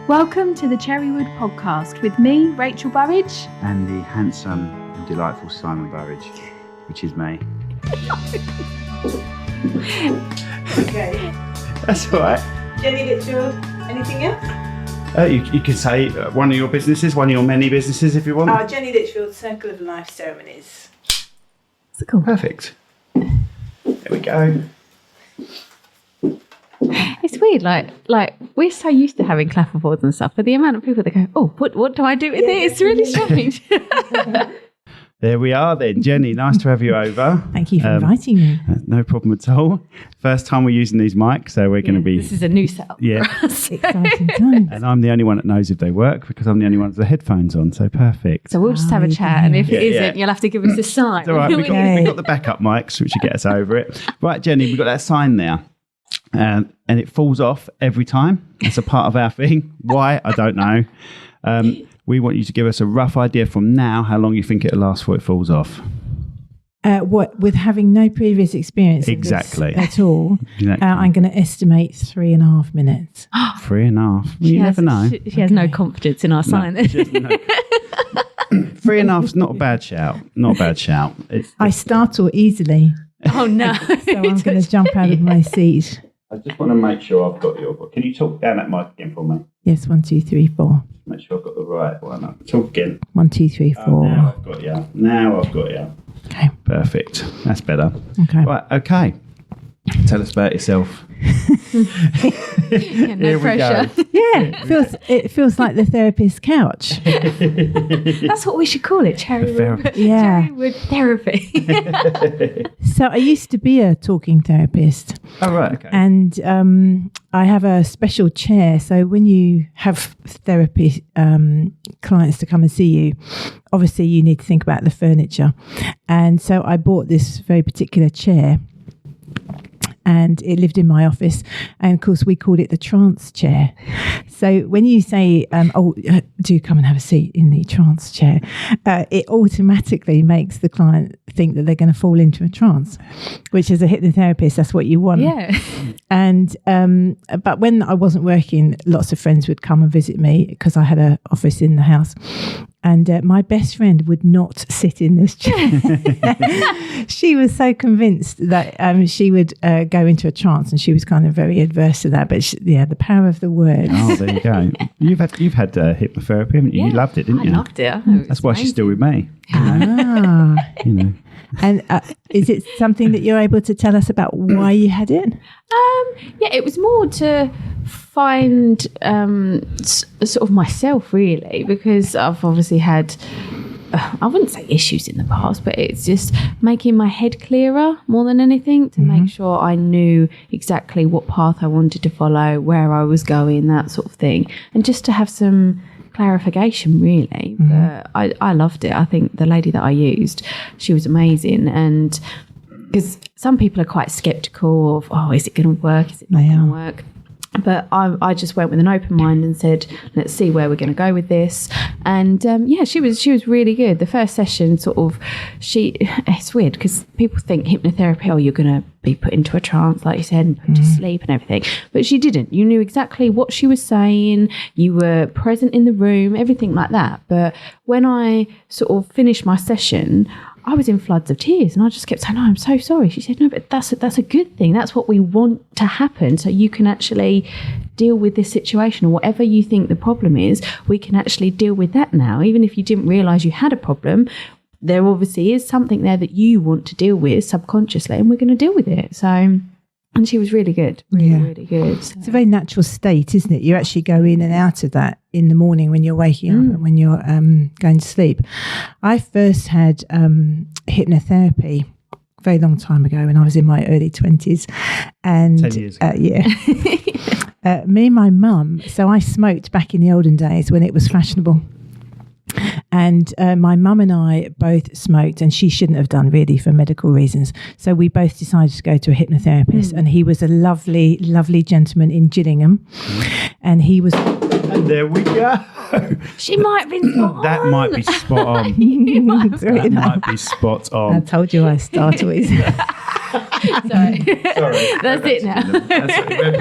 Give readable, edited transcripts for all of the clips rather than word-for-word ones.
Welcome to the Cherrywood podcast with me, Rachel Burridge. And the handsome and delightful Simon Burridge, which is me. Okay. That's all right. Jennie Lichfield, anything else? You could say one of your businesses, one of your many businesses if you want. Jennie Lichfield, Circle of Life Ceremonies. That's cool. Perfect. There we go. It's weird, like we're so used to having clapperboards and stuff, but the amount of people that go, oh, what do I do with it? It's really strange. There we are then. Jennie, nice to have you over. Thank you for inviting me. No problem at all. First time we're using these mics, so we're going to be... This is a new setup. Yeah. Exciting times. And I'm the only one that knows if they work because I'm the only one with the headphones on, so perfect. So we'll just have a chat, and if it isn't, you'll have to give us a sign. It's all right, we've got the backup mics, which should get us over it. Right, Jennie, we've got that sign there. And it falls off every time. That's a part of our thing. Why? I don't know. We want you to give us a rough idea from now how long you think it'll last before it falls off. What with having no previous experience Exactly. at all, Exactly. I'm going to estimate 3.5 minutes. 3.5. You never know. She has no confidence in our sign. No. 3.5 is not a bad shout. Not a bad shout. I startle easily, Oh no! so I'm going to jump out of my seat. I just want to make sure I've got your book. Can you talk down that mic again for me? Yes, 1, 2, 3, 4. Make sure I've got the right one. Talk again. 1, 2, 3, 4. Oh, now I've got you. Now I've got you. Okay. Perfect. That's better. Okay. Right, okay. Tell us about yourself. Yeah, no pressure. Yeah, it feels like the therapist's couch. That's what we should call it, Cherrywood. Yeah. Cherrywood therapy. So I used to be a talking therapist. Oh, right, okay. And I have a special chair. So when you have therapy clients to come and see you, obviously you need to think about the furniture. And so I bought this very particular chair. And it lived in my office. And of course, we called it the trance chair. So when you say, do come and have a seat in the trance chair, it automatically makes the client think that they're going to fall into a trance, which as a hypnotherapist, that's what you want. Yeah. And but when I wasn't working, lots of friends would come and visit me because I had an office in the house. And my best friend would not sit in this chair. She was so convinced that she would go into a trance, and she was kind of very adverse to that. But the power of the words. Oh, there you go. You've had hypnotherapy, haven't you? Yeah. You loved it, didn't you? I loved it. That's why she's still with me. You know. And is it something that you're able to tell us about why you had it? Yeah, it was more to find sort of myself, really, because I've obviously had, I wouldn't say issues in the past, but it's just making my head clearer more than anything to make sure I knew exactly what path I wanted to follow, where I was going, that sort of thing, and just to have some clarification, really. But I loved it. I think the lady that I used, she was amazing. And because some people are quite skeptical of, is it going to work? Is it not going to work? But I just went with an open mind and said, let's see where we're going to go with this. And she was really good. The first session it's weird because people think hypnotherapy, you're going to be put into a trance, like you said, and put to sleep and everything. But she didn't. You knew exactly what she was saying. You were present in the room, everything like that. But when I sort of finished my session, I was in floods of tears, and I just kept saying, I'm so sorry. She said, no, but that's a good thing. That's what we want to happen, so you can actually deal with this situation, or whatever you think the problem is, we can actually deal with that now. Even if you didn't realise you had a problem, there obviously is something there that you want to deal with subconsciously, and we're going to deal with it. So... And she was really good, really good. So. It's a very natural state, isn't it? You actually go in and out of that in the morning when you're waking up and when you're going to sleep. I first had hypnotherapy a very long time ago when I was in my early 20s. And 10 years ago. Me and my mum, so I smoked back in the olden days when it was fashionable. And my mum and I both smoked, and she shouldn't have done, really, for medical reasons. So we both decided to go to a hypnotherapist, and he was a lovely, lovely gentleman in Gillingham. And he was... And there we go. She might have been spot on. That might be spot on. That might be spot on. I told you I started with... Sorry. Sorry. That's it now.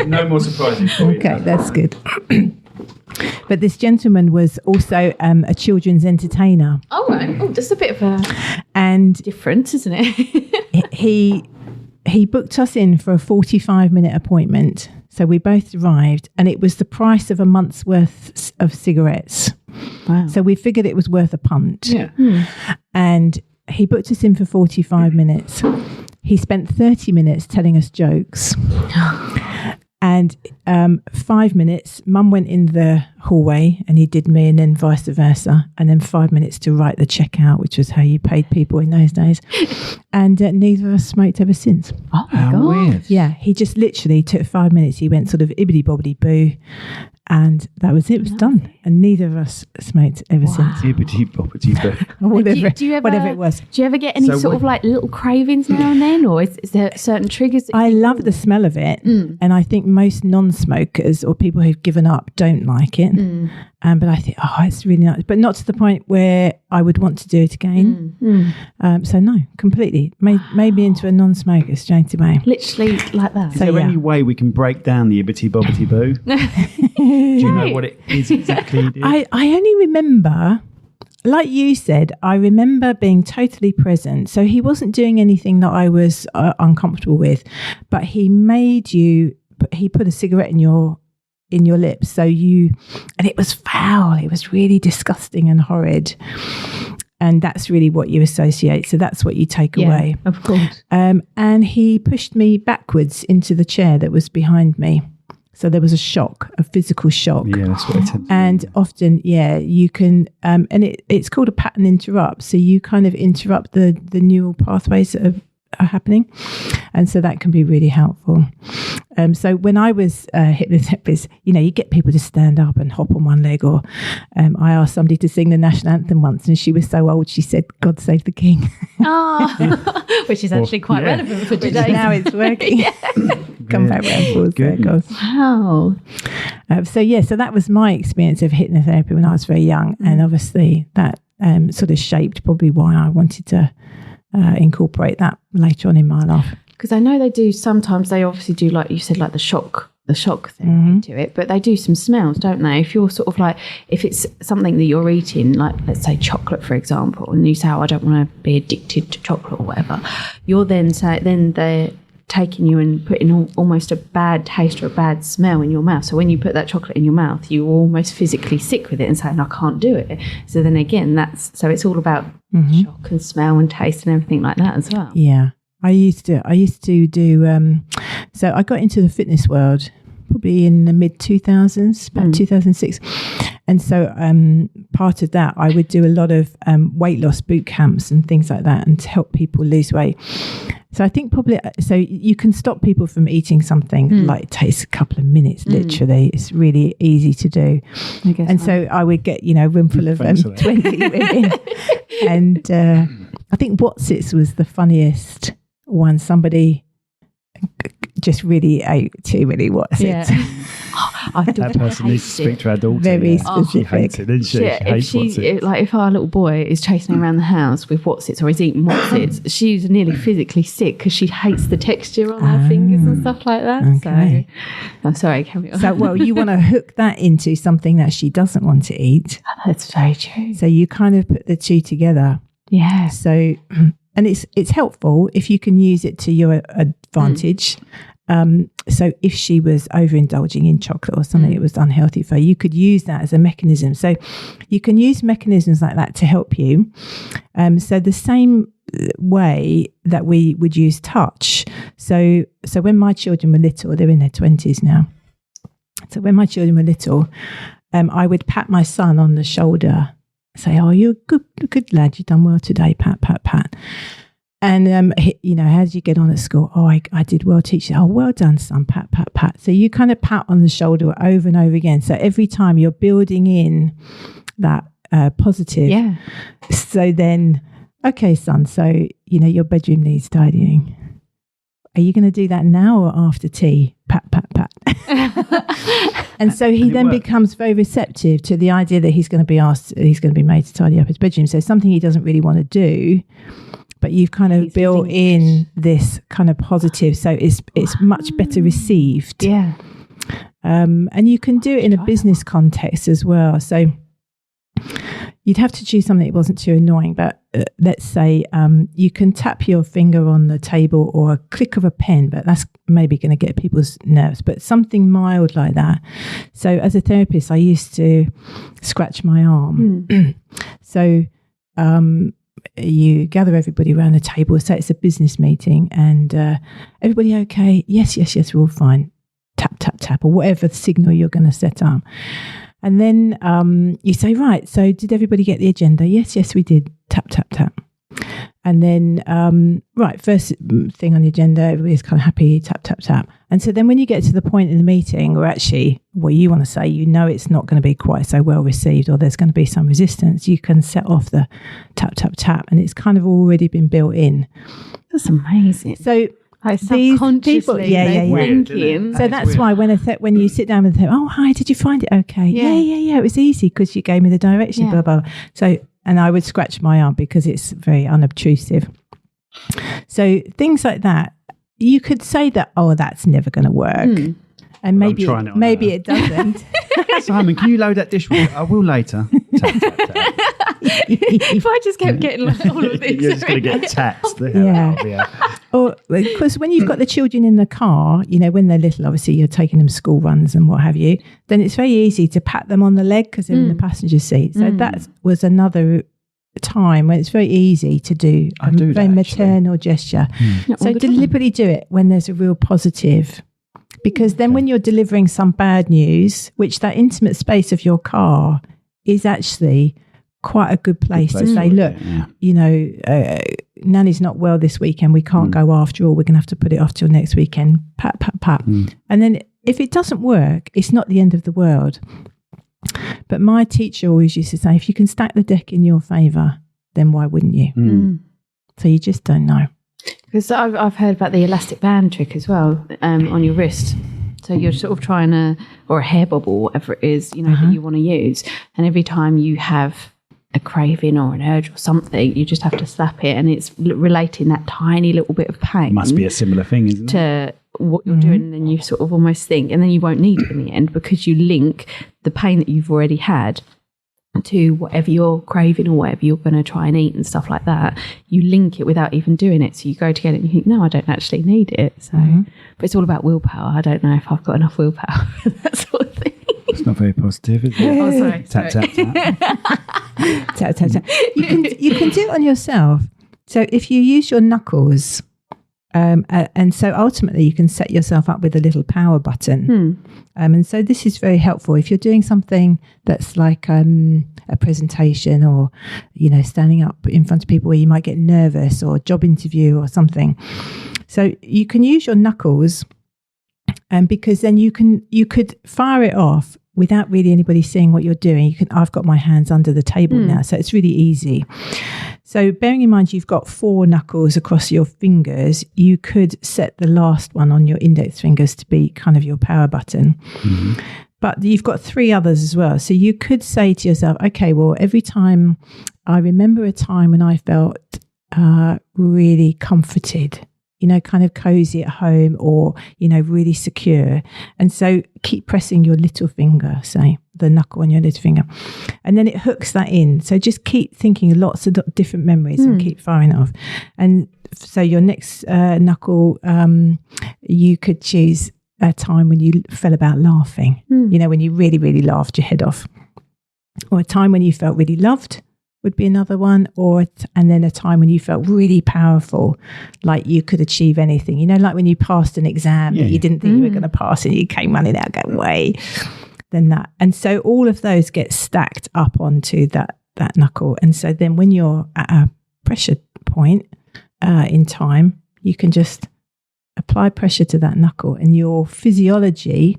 No more surprises for you. Okay, that's good. But this gentleman was also a children's entertainer. Oh, right. Oh, that's a bit of a And difference, isn't it? he booked us in for a 45-minute appointment. So we both arrived, and it was the price of a month's worth of cigarettes. Wow. So we figured it was worth a punt. Yeah. And he booked us in for 45 minutes. He spent 30 minutes telling us jokes. And 5 minutes, Mum went in the hallway and he did me, and then vice versa. And then 5 minutes to write the check out, which was how you paid people in those days. And neither of us smoked ever since. Oh, my How God. weird. Yeah, he just literally took 5 minutes. He went sort of ibbity-bobbity-boo. And that was it. It was done. And neither of us smoked ever since. Hibbity-boppity-boo. Or whatever, Do you ever, whatever it was. Do you ever get any So sort of like little cravings now and then? Or is there certain triggers? That I love the smell of it. And I think most non-smokers or people who've given up don't like it. But I think, it's really nice. But not to the point where I would want to do it again. So no, completely. Made me into a non-smoker straight away. Literally like that. Is there any way we can break down the ibbity-bobbity-boo? Do you know what it is exactly you did? I only remember, like you said, I remember being totally present. So he wasn't doing anything that I was uncomfortable with, but he made you, he put a cigarette in your lips. So and it was foul. It was really disgusting and horrid. And that's really what you associate. So that's what you take away. Of course. And he pushed me backwards into the chair that was behind me. So there was a shock, a physical shock. Yeah, that's what it tends to And be. often, you can, and it's called a pattern interrupt. So you kind of interrupt the neural pathways that are happening. And so that can be really helpful. So when I was hypnotherapist, you get people to stand up and hop on one leg, or I asked somebody to sing the national anthem once, and she was so old, she said, "God save the King." Which is actually quite relevant for today. Now it's working. Come back round full circles. Wow. So that was my experience of hypnotherapy when I was very young. And obviously that sort of shaped probably why I wanted to incorporate that later on in my life. Because I know they do, sometimes they obviously do, like you said, like the shock therapy to it, but they do some smells, don't they? If you're sort of like, if it's something that you're eating, like let's say chocolate, for example, and you say, I don't want to be addicted to chocolate or whatever, you're then they're taking you and putting almost a bad taste or a bad smell in your mouth. So when you put that chocolate in your mouth, you're almost physically sick with it and saying, I can't do it. So then again, so it's all about shock and smell and taste and everything like that as well. Yeah. I used to do, so I got into the fitness world probably in the mid 2000s, about 2006. And so part of that, I would do a lot of weight loss boot camps and things like that, and to help people lose weight. So I think probably, so you can stop people from eating something, like it takes a couple of minutes, literally. It's really easy to do. And so I would get, a room full of 20 women. And I think Watsits was the funniest one. Somebody just really ate too many Watsits. That person needs to speak to our daughter. Very She specific. hates it, doesn't she? She hates Watsits. If our little boy is chasing around the house with Watsits or is eating Watsits, she's nearly physically sick because she hates the texture on her fingers and stuff like that. Okay. So, sorry, carry on. So, well, you want to hook that into something that she doesn't want to eat. That's very true. So you kind of put the two together. Yeah. So, and it's helpful if you can use it to your advantage. So if she was overindulging in chocolate or something that was unhealthy for her, you could use that as a mechanism. So you can use mechanisms like that to help you. So the same way that we would use touch. So when my children were little, they're in their 20s now. So when my children were little, I would pat my son on the shoulder, say, "Oh, you're a good lad. You've done well today. Pat, pat, pat." And, how did you get on at school? "Oh, I did well, teacher." "Oh, well done, son. Pat, pat, pat." So you kind of pat on the shoulder over and over again. So every time you're building in that positive. Yeah. So then, okay, son, so, your bedroom needs tidying. Are you going to do that now or after tea? Pat, pat, pat. And so he then becomes very receptive to the idea that he's going to be made to tidy up his bedroom. So something he doesn't really want to do, but you've kind of built in this kind of positive, so it's much better received. Yeah. And you can do it in a business context as well. So you'd have to choose something that wasn't too annoying, but let's say you can tap your finger on the table or a click of a pen, but that's maybe going to get people's nerves, but something mild like that. So as a therapist, I used to scratch my arm. So you gather everybody around the table, say it's a business meeting, and everybody okay? Yes, we're all fine. Tap, tap, tap, or whatever signal you're going to set up. And then you say, right, so did everybody get the agenda? Yes, we did. Tap, tap, tap. And then, right, first thing on the agenda, everybody's kind of happy, tap, tap, tap. And so then when you get to the point in the meeting where actually what you want to say, you know it's not going to be quite so well received, or there's going to be some resistance, you can set off the tap, tap, tap, and it's kind of already been built in. That's amazing. So these people, thinking. So that's why when you sit down with them, oh, hi, did you find it okay? Yeah, it was easy because you gave me the direction, blah, blah, blah. So, and I would scratch my arm because it's very unobtrusive. So things like that, you could say that, oh, that's never going to work. And maybe it doesn't. Simon, can you load that dishwasher? I will later. Tap, tap, tap. If I just kept getting all of these, you're just going to get taxed. Yeah. Or because when you've got the children in the car, when they're little, obviously you're taking them school runs and what have you, then it's very easy to pat them on the leg because they're in the passenger seat. So that was another time when it's very easy to do a very maternal gesture. So deliberately do it when there's a real positive. Because then when you're delivering some bad news, which that intimate space of your car is actually quite a good place to say, look, Nanny's not well this weekend. We can't go after all. We're going to have to put it off till next weekend. Pat, pat, pat. And then if it doesn't work, it's not the end of the world. But my teacher always used to say, if you can stack the deck in your favour, then why wouldn't you? So you just don't know. Because I've heard about the elastic band trick as well on your wrist. So you're sort of trying to, or a hair bubble, whatever it is, that you want to use. And every time you have a craving or an urge or something, you just have to slap it, and it's relating that tiny little bit of pain. Must be a similar thing, isn't it? To what you're doing, and then you sort of almost think, and then you won't need it in the end because you link the pain that you've already had to whatever you're craving or whatever you're going to try and eat and stuff like that. You link it without even doing it. So you go to get it and you think, no, I don't actually need it. So, but it's all about willpower. I don't know if I've got enough willpower for that sort of thing. It's not very positive, is it? Oh, sorry. Tap, tap, tap. Tap, tap, tap. You can do it on yourself. So if you use your knuckles, and so ultimately you can set yourself up with a little power button. And so this is very helpful if you're doing something that's like a presentation, or standing up in front of people where you might get nervous, or a job interview or something. So you can use your knuckles, and because then you could fire it off without really anybody seeing what you're doing. I've got my hands under the table now, so it's really easy. So bearing in mind you've got 4 knuckles across your fingers, you could set the last one on your index fingers to be kind of your power button. But you've got 3 others as well. So you could say to yourself, okay, well, every time I remember a time when I felt really comforted, kind of cozy at home, or, really secure. And so keep pressing your little finger, say the knuckle on your little finger, and then it hooks that in. So just keep thinking lots of different memories and keep firing it off. And so your next knuckle, you could choose a time when you fell about laughing, when you really, really laughed your head off, or a time when you felt really loved would be another one, and then a time when you felt really powerful, like you could achieve anything, like when you passed an exam that you didn't think you were going to pass, and you came running out, go way, then that. And so all of those get stacked up onto that knuckle. And so then when you're at a pressure point in time, you can just apply pressure to that knuckle, and your physiology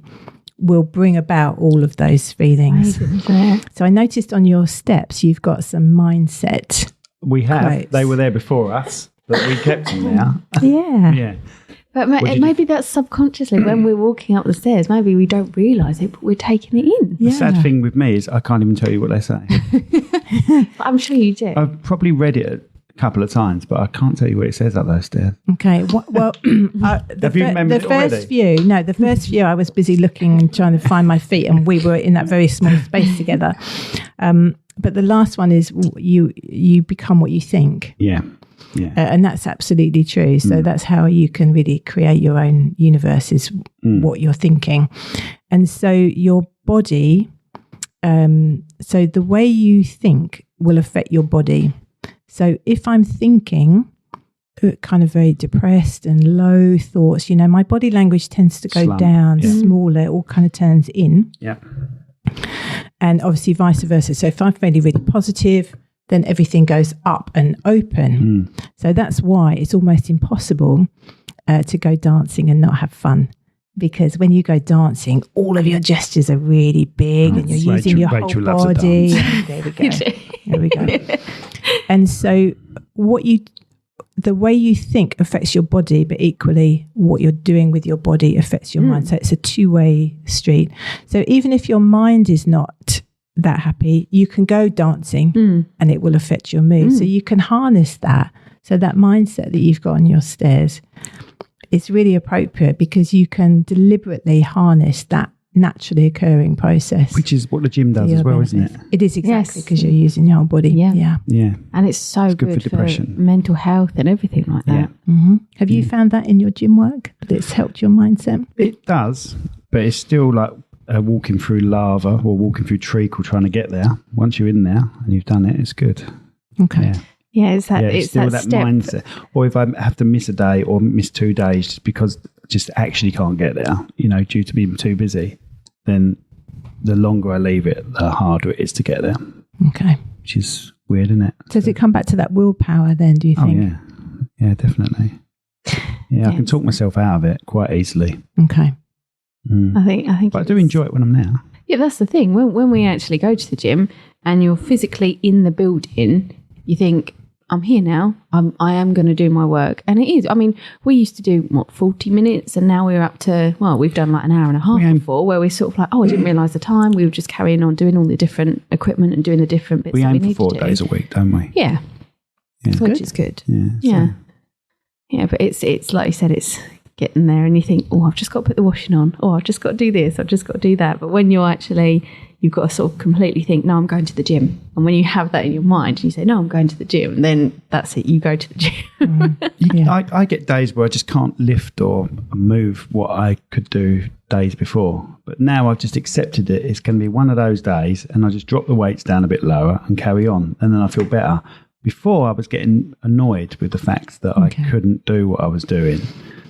will bring about all of those feelings. So I noticed on your steps you've got some mindset. We have. Quotes. They were there before us, but we kept them there. Yeah. But maybe that's subconsciously when we're walking up the stairs. Maybe we don't realise it, but we're taking it in. The sad thing with me is I can't even tell you what they say. But I'm sure you do. I've probably read it couple of times, but I can't tell you what it says up those stairs. Okay. Well, the first few I was busy looking and trying to find my feet, and we were in that very small space together. But the last one is you become what you think. Yeah. Yeah. And that's absolutely true. So that's how you can really create your own universe, is what you're thinking. And so your body, so the way you think will affect your body. So if I'm thinking kind of very depressed and low thoughts, my body language tends to go down, smaller, it all kind of turns in. Yeah. And obviously vice versa. So if I'm feeling really positive, then everything goes up and open. So that's why it's almost impossible to go dancing and not have fun. Because when you go dancing, all of your gestures are really big and you're using your whole body. There we go. There we go. And so the way you think affects your body, but equally what you're doing with your body affects your mind. So it's a two-way street. So even if your mind is not that happy, you can go dancing and it will affect your mood. So you can harness that. So that mindset that you've got on your stairs is really appropriate, because you can deliberately harness that naturally occurring process. Which is what the gym does as well, isn't it? It is, exactly, because you're using your whole body. Yeah. And it's so good for depression, mental health and everything like that. Have you found that in your gym work, that it's helped your mindset? It does, but it's still like walking through lava or walking through treacle trying to get there. Once you're in there and you've done it, it's good. Okay. Yeah, it's still that step. Mindset. Or if I have to miss a day or miss 2 days just because I just actually can't get there, due to being too busy, then the longer I leave it, the harder it is to get there. Okay. Which is weird, isn't it? Does it come back to that willpower then, do you think? Oh, yeah. Yeah, definitely. Yeah, I can talk myself out of it quite easily. Okay. I think But I do enjoy it when I'm there. Yeah, that's the thing. When we actually go to the gym and you're physically in the building, you think, I'm here now. I am going to do my work. And it is. I mean, we used to do, 40 minutes, and now we're up to, we've done like an hour and a half before, where we're sort of like, I didn't realise the time. We were just carrying on doing all the different equipment and doing the different bits that we need to do. We aim for 4 days a week, don't we? Yeah. Which is good. Yeah. Yeah, but it's like you said, it's getting there and you think, I've just got to put the washing on. I've just got to do this. I've just got to do that. But when you've got to sort of completely think, no, I'm going to the gym. And when you have that in your mind and you say, no, I'm going to the gym, then that's it. You go to the gym. I get days where I just can't lift or move what I could do days before. But now I've just accepted it. It's going to be one of those days, and I just drop the weights down a bit lower and carry on. And then I feel better. Before, I was getting annoyed with the fact that I couldn't do what I was doing.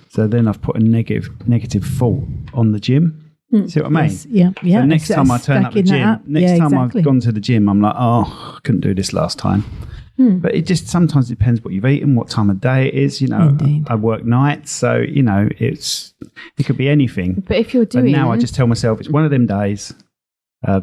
So then I've put a negative thought on the gym. See what I mean? Yes, yeah. So next time I turn up the gym, I've gone to the gym, I'm like, I couldn't do this last time. But it just sometimes depends what you've eaten, what time of day it is. Indeed. I work nights, so it could be anything. But if you're doing, now I just tell myself it's one of them days.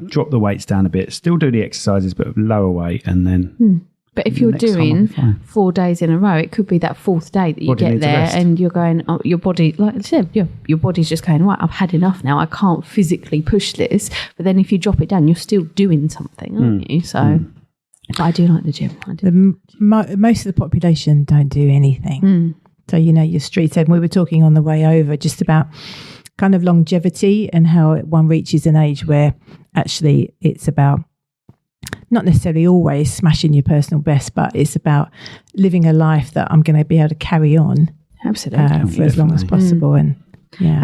Drop the weights down a bit, still do the exercises, but lower weight, and then. But if you're doing 4 days in a row, it could be that fourth day that you get there and you're going, your body, like I said, your body's just going, right, I've had enough now. I can't physically push this. But then if you drop it down, you're still doing something, aren't you? So but I do like the gym. Most of the population don't do anything. So, your street ed, we were talking on the way over just about kind of longevity and how one reaches an age where actually it's about not necessarily always smashing your personal best, but it's about living a life that I'm going to be able to carry on for as long as possible. And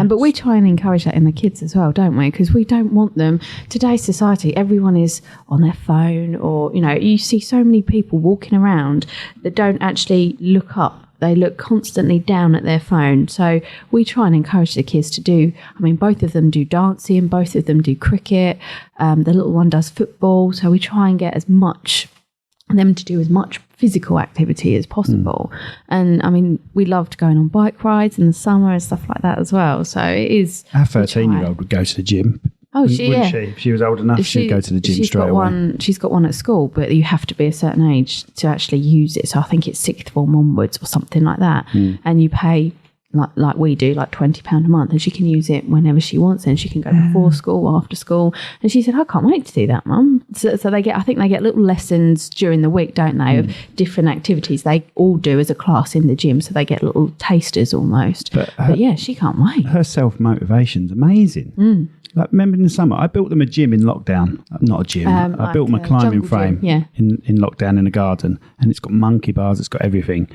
but we try and encourage that in the kids as well, don't we? Because we don't want them. Today's society, everyone is on their phone, or you see so many people walking around that don't actually look up. They look constantly down at their phone. So we try and encourage the kids to do, both of them do dancing, both of them do cricket. The little one does football. So we try and get them to do as much physical activity as possible. And we loved going on bike rides in the summer and stuff like that as well. So it is. Our 13-year-old would go to the gym. Oh, wouldn't she? If she was old enough, she'd go to the gym straight away. She's got one at school, but you have to be a certain age to actually use it. So I think it's 6th form onwards or something like that. And you pay like we do, like £20 a month, and she can use it whenever she wants, and she can go before school, after school. And she said, I can't wait to do that, Mum. So I think they get little lessons during the week, don't they, of different activities they all do as a class in the gym. So they get little tasters almost. But yeah, she can't wait. Her self-motivation's amazing. Like, remember in the summer, I built them a gym in lockdown. Not a gym. I built them a climbing frame in lockdown in a garden, and it's got monkey bars, it's got everything.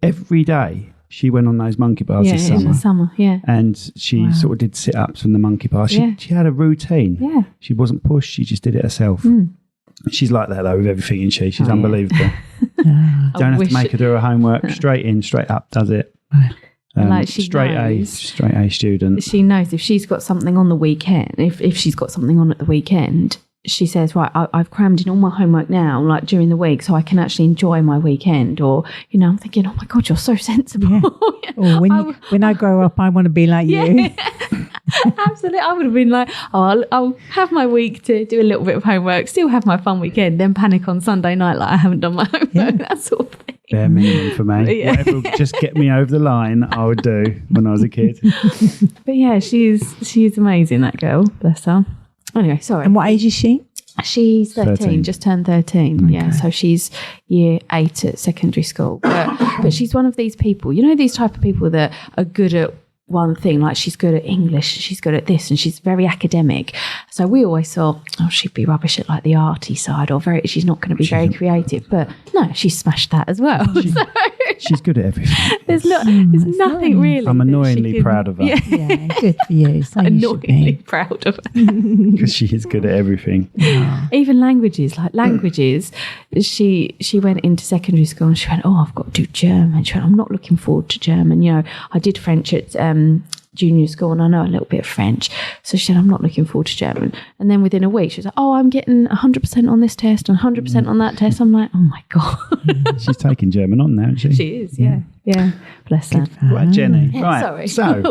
Every day she went on those monkey bars this summer. In the summer, And she sort of did sit-ups from the monkey bars. She had a routine. Yeah. She wasn't pushed. She just did it herself. She's like that, though, with everything, isn't she? She's unbelievable. Don't have to make her do her homework. Straight in, straight up, does it. Like she straight A student. She knows if she's got something on the weekend, if she's got something on at the weekend, she says, right, I've crammed in all my homework now, like during the week, so I can actually enjoy my weekend. Or, I'm thinking, oh my God, you're so sensible. Or when I grow up, I want to be like you. Absolutely. I would have been like, I'll have my week to do a little bit of homework, still have my fun weekend, then panic on Sunday night like I haven't done my homework, that sort of thing. Bare minimum for me. Whatever would just get me over the line, I would do when I was a kid. But yeah, she's amazing, that girl. Bless her. Anyway, sorry. And what age is she? She's 13, just turned 13. Okay. Yeah, so she's year 8 at secondary school. But she's one of these people, these type of people that are good at one thing, like she's good at English, she's good at this, and she's very academic. So we always thought, she'd be rubbish at like the arty side, or she's not going to be very creative. But no, she smashed that as well. She's good at everything. There's nothing really. I'm annoyingly proud of her. Yeah, good for you. So annoyingly proud of her. Because she is good at everything. Even languages, she went into secondary school and she went, I've got to do German. She went, I'm not looking forward to German. I did French at junior school and I know a little bit of French. So she said, I'm not looking forward to German. And then within a week, she was like, I'm getting 100% on this test and 100% on that test. I'm like, oh my God. She's taking German on now, isn't she? She is, yeah. Bless her. Right, Jenny. Yeah, right. sorry.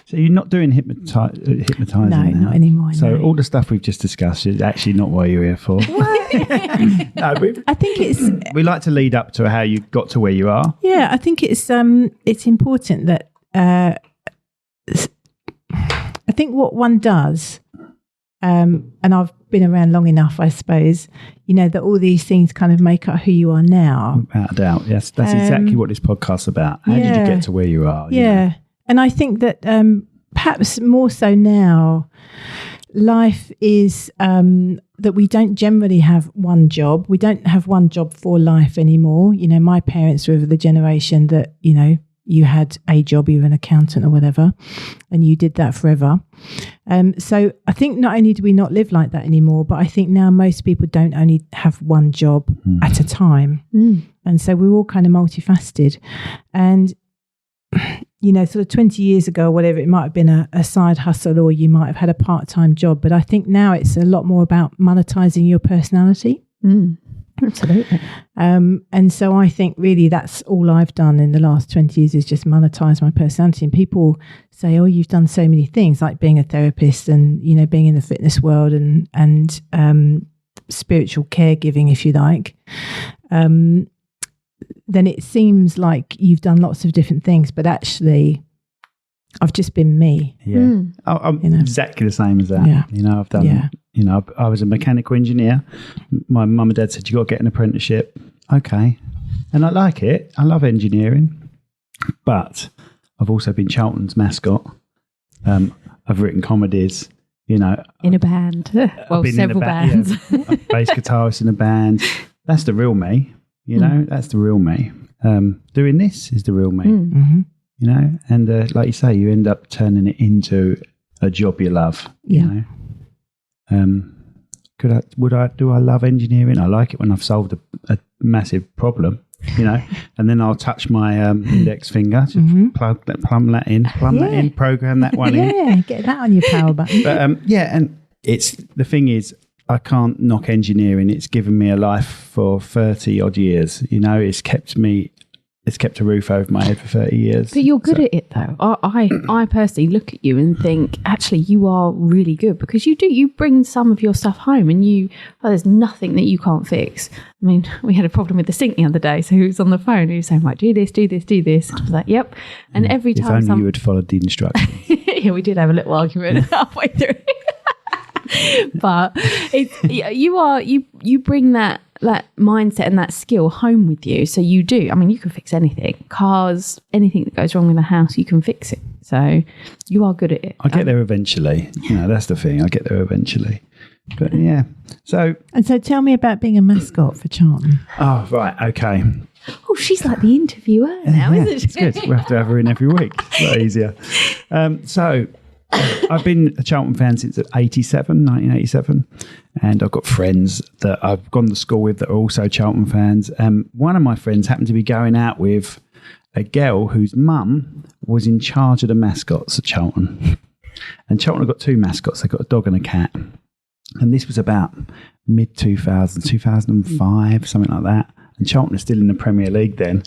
So you're not doing hypnotising No, now? not anymore. So no. all the stuff we've just discussed is actually not what you're here for. I think we like to lead up to how you got to where you are. Yeah, I think it's important that I think what one does, and I've been around long enough, I suppose, that all these things kind of make up who you are now. Without a doubt, yes. That's exactly what this podcast's about. How did you get to where you are? Yeah. And I think that perhaps more so now, life is that we don't generally have one job. We don't have one job for life anymore. My parents were of the generation that, you had a job, you were an accountant or whatever, and you did that forever. So I think not only do we not live like that anymore, but I think now most people don't only have one job at a time. And so we're all kind of multifaceted. And sort of 20 years ago or whatever, it might have been a side hustle, or you might have had a part-time job. But I think now it's a lot more about monetizing your personality. Absolutely. And so I think really that's all I've done in the last 20 years is just monetize my personality. And people say, you've done so many things, like being a therapist and, being in the fitness world and spiritual caregiving, if you like. Then it seems like you've done lots of different things, but actually I've just been me. Yeah. I'm exactly the same as that. Yeah. I've done, I was a mechanical engineer. My mum and dad said, you got to get an apprenticeship. Okay. And I like it. I love engineering, but I've also been Charlton's mascot. I've written comedies, in a band. Well, several bands. Yeah, bass guitarist in a band. That's the real me. That's the real me. Doing this is the real me, and like you say, you end up turning it into a job you love. Do I love engineering? I like it when I've solved a massive problem, and then I'll touch my index finger, plumb that in, program that one in. Yeah, get that on your power button. But and it's the thing is, I can't knock engineering. It's given me a life for 30 odd years. It's kept me it's kept a roof over my head for 30 years. But you're good at it, though. I personally look at you and think, actually, you are really good, because you bring some of your stuff home, and there's nothing that you can't fix. I mean, we had a problem with the sink the other day, so he was on the phone, and he was saying, right, do this, do this, do this. And I was like, yep. And every time... If only you had followed the instructions. Yeah, we did have a little argument halfway through. But you bring that mindset and that skill home with you. So you do. I mean, you can fix anything. Cars, anything that goes wrong with a house, you can fix it. So you are good at it. I'll get there eventually. That's the thing. I'll get there eventually. But yeah. So tell me about being a mascot for Charlton. Oh, right. Okay. Oh, she's like the interviewer now, isn't she? It's good. We'll have to have her in every week. It's a lot easier. So I've been a Charlton fan since 1987, and I've got friends that I've gone to school with that are also Charlton fans. One of my friends happened to be going out with a girl whose mum was in charge of the mascots at Charlton. And Charlton have got two mascots. They've got a dog and a cat. And this was about mid-2000s, 2005, something like that. And Charlton is still in the Premier League then.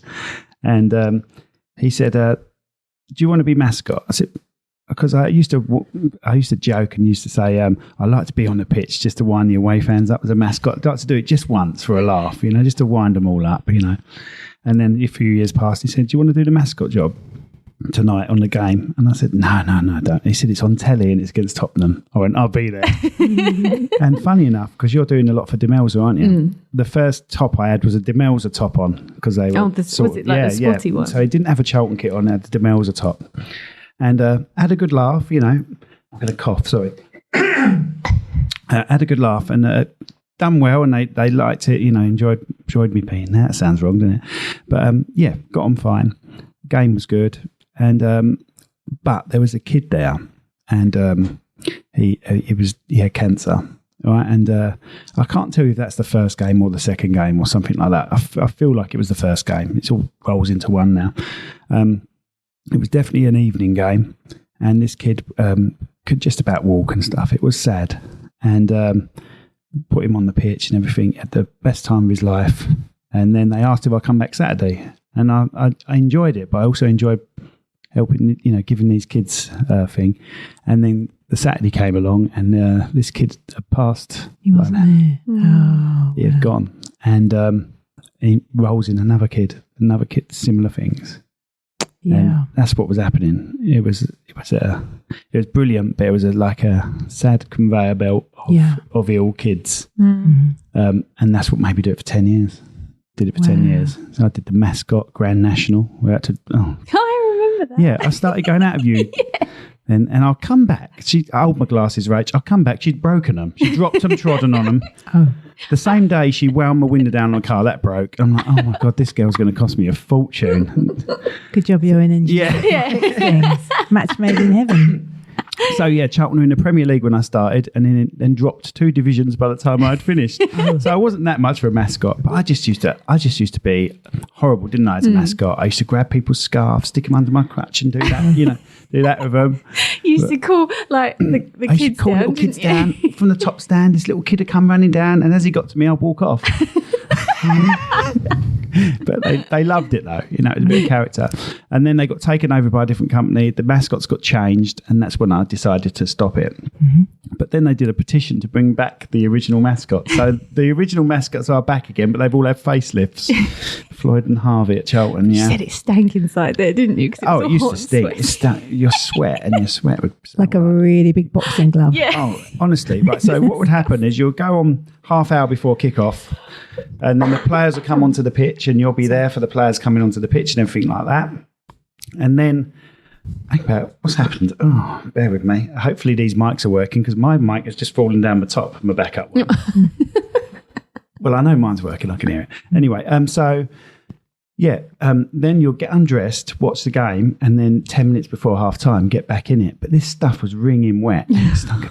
And he said, do you want to be mascot? I said, because I used to joke and used to say, I like to be on the pitch just to wind the away fans up as a mascot. I'd like to do it just once for a laugh, just to wind them all up, And then a few years passed, he said, do you want to do the mascot job tonight on the game? And I said, no, don't. He said, it's on telly and it's against Tottenham. I went, I'll be there. And funny enough, because you're doing a lot for Demelza, aren't you? The first top I had was a Demelza top on, because they were was it like the spotty one? So he didn't have a Charlton kit on, he had the Demelza top. And had a good laugh, I'm going to cough, sorry. Had a good laugh and done well, and they liked it, enjoyed me being there. That sounds wrong, doesn't it? But got on fine. Game was good. And but there was a kid there, and he had cancer, right? And I can't tell you if that's the first game or the second game or something like that. I feel like it was the first game. It's all rolls into one now. It was definitely an evening game, and this kid could just about walk and stuff. It was sad, and put him on the pitch and everything. Had the best time of his life. And then they asked if I come back Saturday, and I enjoyed it, but I also enjoyed helping, giving these kids a thing. And then the Saturday came along, and this kid had passed. He wasn't there. Oh, he had gone, and he rolls in another kid, similar things. Yeah, and that's what was happening. It was brilliant, but it was like a sad conveyor belt of ill kids. And that's what made me do it for 10 years. Did it for 10 years. So I did the mascot Grand National. We had to. Oh. I remember that. Yeah, I started going out of you. And I'll come back. I hold my glasses, Rach. I'll come back. She'd broken them. She dropped them, trodden on them. Oh. The same day she wound my window down on a car, that broke. I'm like, oh my God, this girl's going to cost me a fortune. Good job you're an engineer. Yeah. Match made in heaven. So Charlton were in the Premier League when I started, and then dropped 2 divisions by the time I'd finished. So I wasn't that much for a mascot, but I just used to be horrible, didn't I? As a mascot, I used to grab people's scarves, stick them under my crutch, and do that. Do that with them. You used to call the I used kids to call down, little kids didn't you? down from the top stand. This little kid would come running down, and as he got to me, I'd walk off. But they loved it though, it was a bit of character. And then they got taken over by a different company. The mascots got changed, and that's when I decided to stop it. But then they did a petition to bring back the original mascot. So the original mascots are back again, but they've all had facelifts. Floyd and Harvey at Charlton. You said it stank inside there, didn't you? It used to stink. It stank. Your sweat would like a really big boxing glove. Yeah. Oh, honestly. Right. So what would happen is you'll go on half hour before kickoff, and then the players will come onto the pitch, and you'll be there for the players coming onto the pitch and everything like that. And then think about what's happened. Oh, bear with me. Hopefully these mics are working, because my mic has just fallen down the top of my backup one. Well, I know mine's working. I can hear it. Anyway, then you'll get undressed, watch the game, and then 10 minutes before half time, get back in it. But this stuff was wringing wet. It stunk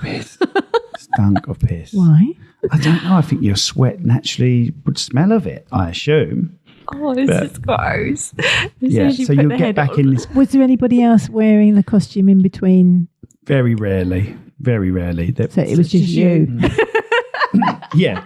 of piss. Why? I don't know. I think your sweat naturally would smell of it, I assume. Oh, this is gross. So you'll get back in this. Was there anybody else wearing the costume in between? Very rarely. So it was just you. Yeah.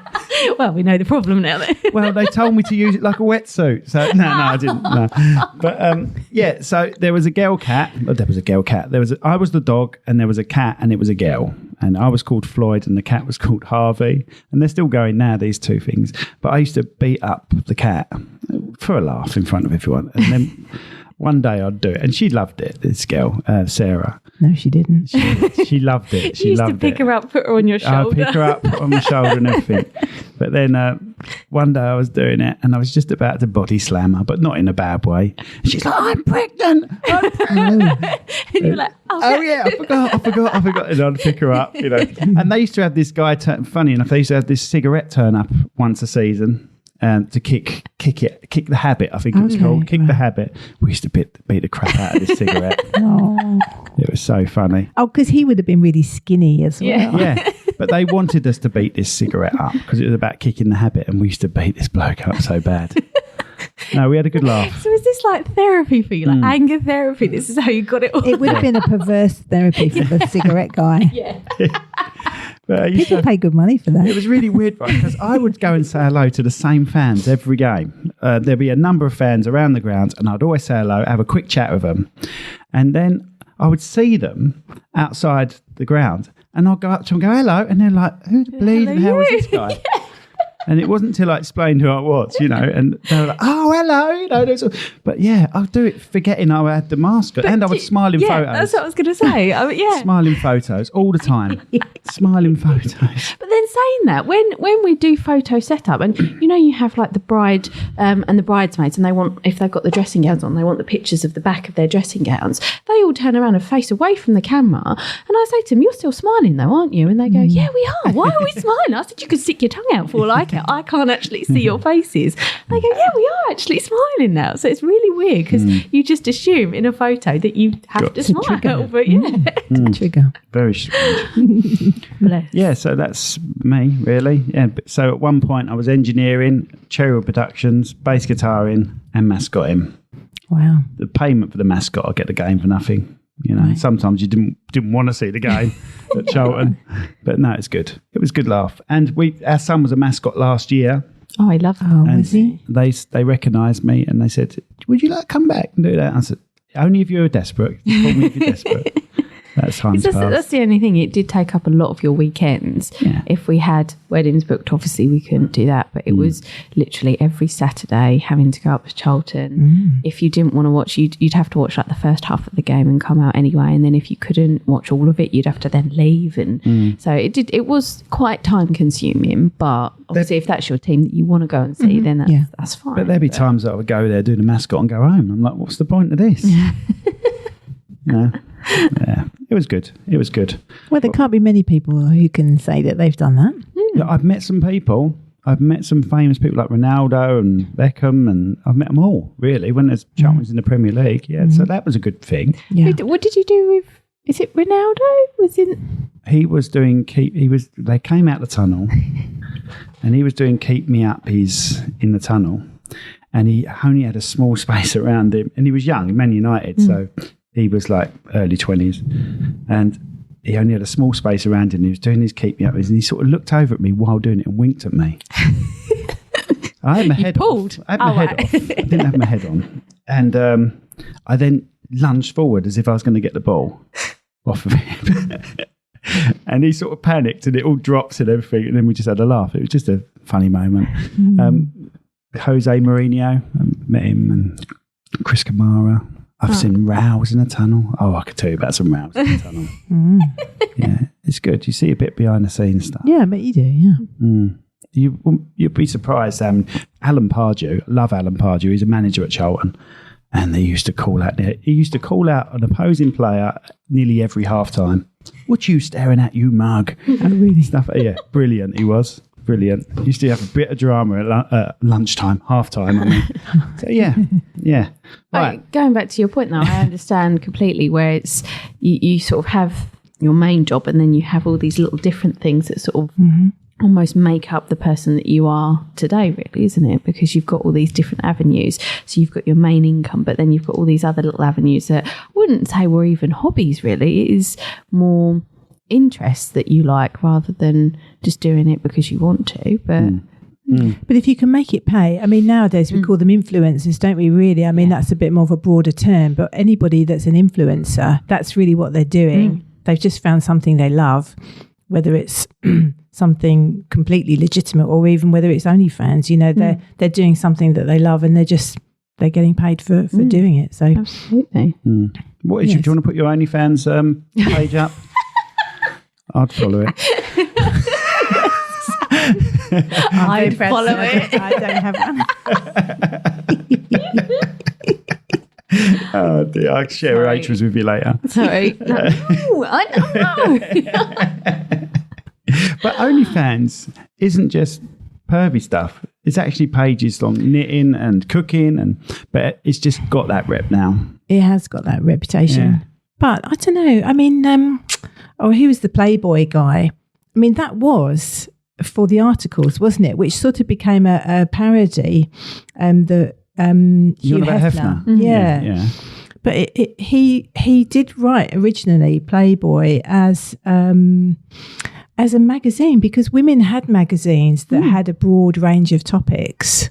Well, we know the problem now then. Well, they told me to use it like a wetsuit. So no, I didn't. No. But yeah, so there was a girl cat. Oh, there was a girl cat. I was the dog, and there was a cat, and it was a girl. And I was called Floyd, and the cat was called Harvey. And they're still going now, these two things. But I used to beat up the cat for a laugh in front of everyone. And then one day I'd do it, and she loved it. This girl, Sarah. No, she didn't. She loved it. You used to pick her up, put her on your shoulder. I'd pick her up, put her on my shoulder and everything. But then one day I was doing it, and I was just about to body slam her, but not in a bad way. And she's like, I'm pregnant. And you're like, oh yeah, I forgot. And I'd pick her up, you know. And they used to have this guy, funny enough, they used to have this cigarette turn up once a season. To kick the habit, I think it was called. Kick the habit. We used to beat the crap out of this cigarette. Oh. It was so funny. Oh, because he would have been really skinny as well. Yeah. But they wanted us to beat this cigarette up because it was about kicking the habit, and we used to beat this bloke up so bad. No, we had a good laugh. So is this like therapy for you, like anger therapy? This is how you got it all. It would have been a perverse therapy for the cigarette guy. Yeah. People pay good money for that. It was really weird, right? Because I would go and say hello to the same fans every game. There'd be a number of fans around the grounds, and I'd always say hello, have a quick chat with them. And then I would see them outside the ground, and I'd go up to them and go, hello. And they're like, who the bleeding hell is this guy? And it wasn't until I explained who I was, you know, and they were like, oh, hello, you know. But yeah, I'll do it forgetting I had the mask on. And I would smile in photos. That's what I was going to say. Smiling photos all the time. Smiling photos. But then saying that, when we do photo setup, and you know, you have like the bride and the bridesmaids, and they want, if they've got the dressing gowns on, they want the pictures of the back of their dressing gowns. They all turn around and face away from the camera. And I say to them, you're still smiling though, aren't you? And they go, yeah, we are. Why are we smiling? I said, you could stick your tongue out for all I care. I can't actually see your faces. They go, yeah, we are actually smiling now. So it's really weird because you just assume in a photo that you have to smile. But Trigger. Very strange. Yeah, so that's me, really. Yeah. So at one point I was engineering, Cherrywood Productions, bass guitaring and mascotting. Wow. The payment for the mascot, I get the game for nothing. You know, sometimes you didn't want to see the game at Cholton, but no, it's good. It was a good laugh. And our son was a mascot last year. Oh, I love that. And was he? They recognised me and they said, "Would you like to come back and do that?" I said, "Only if you're desperate. Call me if you're desperate." That's that's the only thing. It did take up a lot of your weekends. Yeah. If we had weddings booked, obviously we couldn't do that. But it was literally every Saturday having to go up to Cholton. If you didn't want to watch, you'd have to watch like the first half of the game and come out anyway. And then if you couldn't watch all of it, you'd have to then leave. And so it was quite time consuming. But obviously, if that's your team that you want to go and see, then that's fine. But there'd be times that I would go there, do the mascot, and go home. I'm like, what's the point of this? Yeah, it was good. Well, there can't be many people who can say that they've done that. Yeah, I've met some people. I've met some famous people like Ronaldo and Beckham, and I've met them all, really, when there's Cheltenham's in the Premier League. Yeah, so that was a good thing. Yeah. What did you do with, is it Ronaldo? He was doing they came out the tunnel and he was doing Keep Me Up. He's in the tunnel and he only had a small space around him, and he was young, Man United, so he was like early 20s, and he only had a small space around him. He was doing his Keep Me Up, and he sort of looked over at me while doing it and winked at me. I had my head off. I had my head off. I didn't have my head on. And I then lunged forward as if I was going to get the ball off of him. And he sort of panicked, and it all dropped and everything, and then we just had a laugh. It was just a funny moment. Jose Mourinho, I met him, and Chris Kamara. I've seen rows in a tunnel. Oh, I could tell you about some rows in a tunnel. Yeah, it's good. You see a bit behind the scenes stuff. Yeah, but you do, yeah. You'd be surprised. Alan Pardew, love Alan Pardew. He's a manager at Cholton, and he used to call out an opposing player nearly every half time. What you staring at, you mug? Oh, really? Stuff. Yeah, brilliant. He was. Brilliant. Used to have a bit of drama at lunchtime, half time. I mean. So yeah. Right. Going back to your point now, I understand completely where it's you sort of have your main job and then you have all these little different things that sort of almost make up the person that you are today, really, isn't it? Because you've got all these different avenues. So you've got your main income, but then you've got all these other little avenues that I wouldn't say were even hobbies, really. It is more interests that you like rather than just doing it because you want to. But But if you can make it pay, I mean, nowadays we call them influencers, don't we, really? I mean, that's a bit more of a broader term, but anybody that's an influencer, that's really what they're doing. They've just found something they love, whether it's something completely legitimate or even whether it's OnlyFans, you know, they're doing something that they love and they're getting paid for doing it. So absolutely. What is do you want to put your OnlyFans page up? I'd follow it. I'd follow it. I don't have one. Oh dear, I'll share Sorry. Rachel's with you later. Sorry. No, I don't know. But OnlyFans isn't just pervy stuff. It's actually pages on knitting and cooking, but it's just got that rep now. It has got that reputation. Yeah. But I don't know. I mean, he was the Playboy guy. I mean, that was for the articles, wasn't it? Which sort of became a parody. Hugh about Hefner. Hefner? Yeah. But he did write originally Playboy as a magazine, because women had magazines that had a broad range of topics,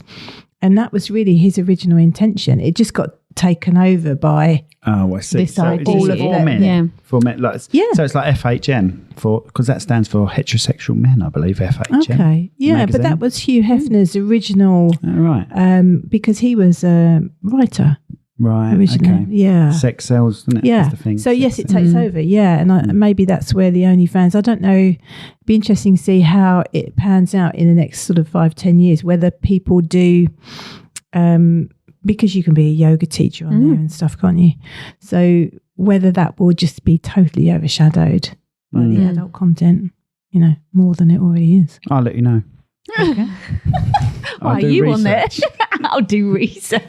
and that was really his original intention. It just got taken over by I see. This So idea. it's All of for them. men. Yeah. For men, like, Yeah. So it's like FHM because that stands for heterosexual men, I believe. FHM. okay, yeah, magazine. but that was Hugh Hefner's original, Oh, right. because he was a writer Right. originally. Okay. Yeah. Sex sells, isn't it? Yeah. That's the thing. So yes, it Sex takes over. Yeah, and maybe that's where the OnlyFans. I don't know. It'd be interesting to see how it pans out in the next sort of 5-10 years. Whether people do, because you can be a yoga teacher on there and stuff, can't you? So whether that will just be totally overshadowed by the adult content, you know, more than it already is. I'll let you know. Okay. Why I'll are do you on there? research. I'll do research.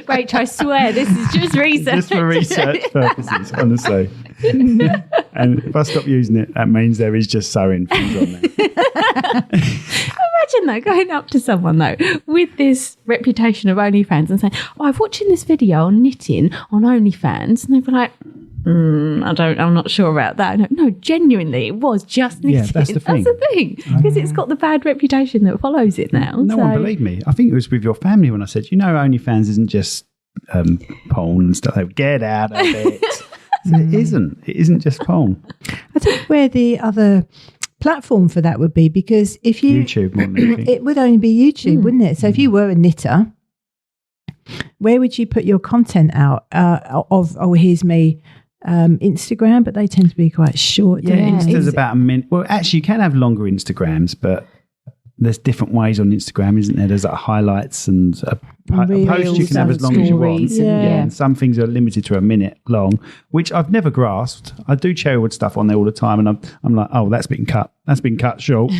Rachel, I swear this is just research. Just for research purposes, honestly. And if I stop using it, that means there is just sewing things on there. Imagine though, going up to someone though with this reputation of OnlyFans and saying, "Oh, I'm watching this video on knitting on OnlyFans," and they'd be like, I'm not sure about that. No, genuinely, it was just knitting. Yeah, that's the thing. Because it's got the bad reputation that follows it now. No one believed me. I think it was with your family when I said, OnlyFans isn't just porn and stuff. They would get out of it. So it isn't. It isn't just porn. I don't know where the other platform for that would be, because if you YouTube more than anything. it would only be YouTube, wouldn't it? So if you were a knitter, where would you put your content out here's me, Instagram, but they tend to be quite short. Yeah, don't they? Insta's about a minute. Well, actually, you can have longer Instagrams, but there's different ways on Instagram, isn't there? There's like highlights and a post you Reels can have as and long as you want. stories and- yeah. And some things are limited to a minute long, which I've never grasped. I do Cherrywood stuff on there all the time, and I'm like, oh, that's been cut short.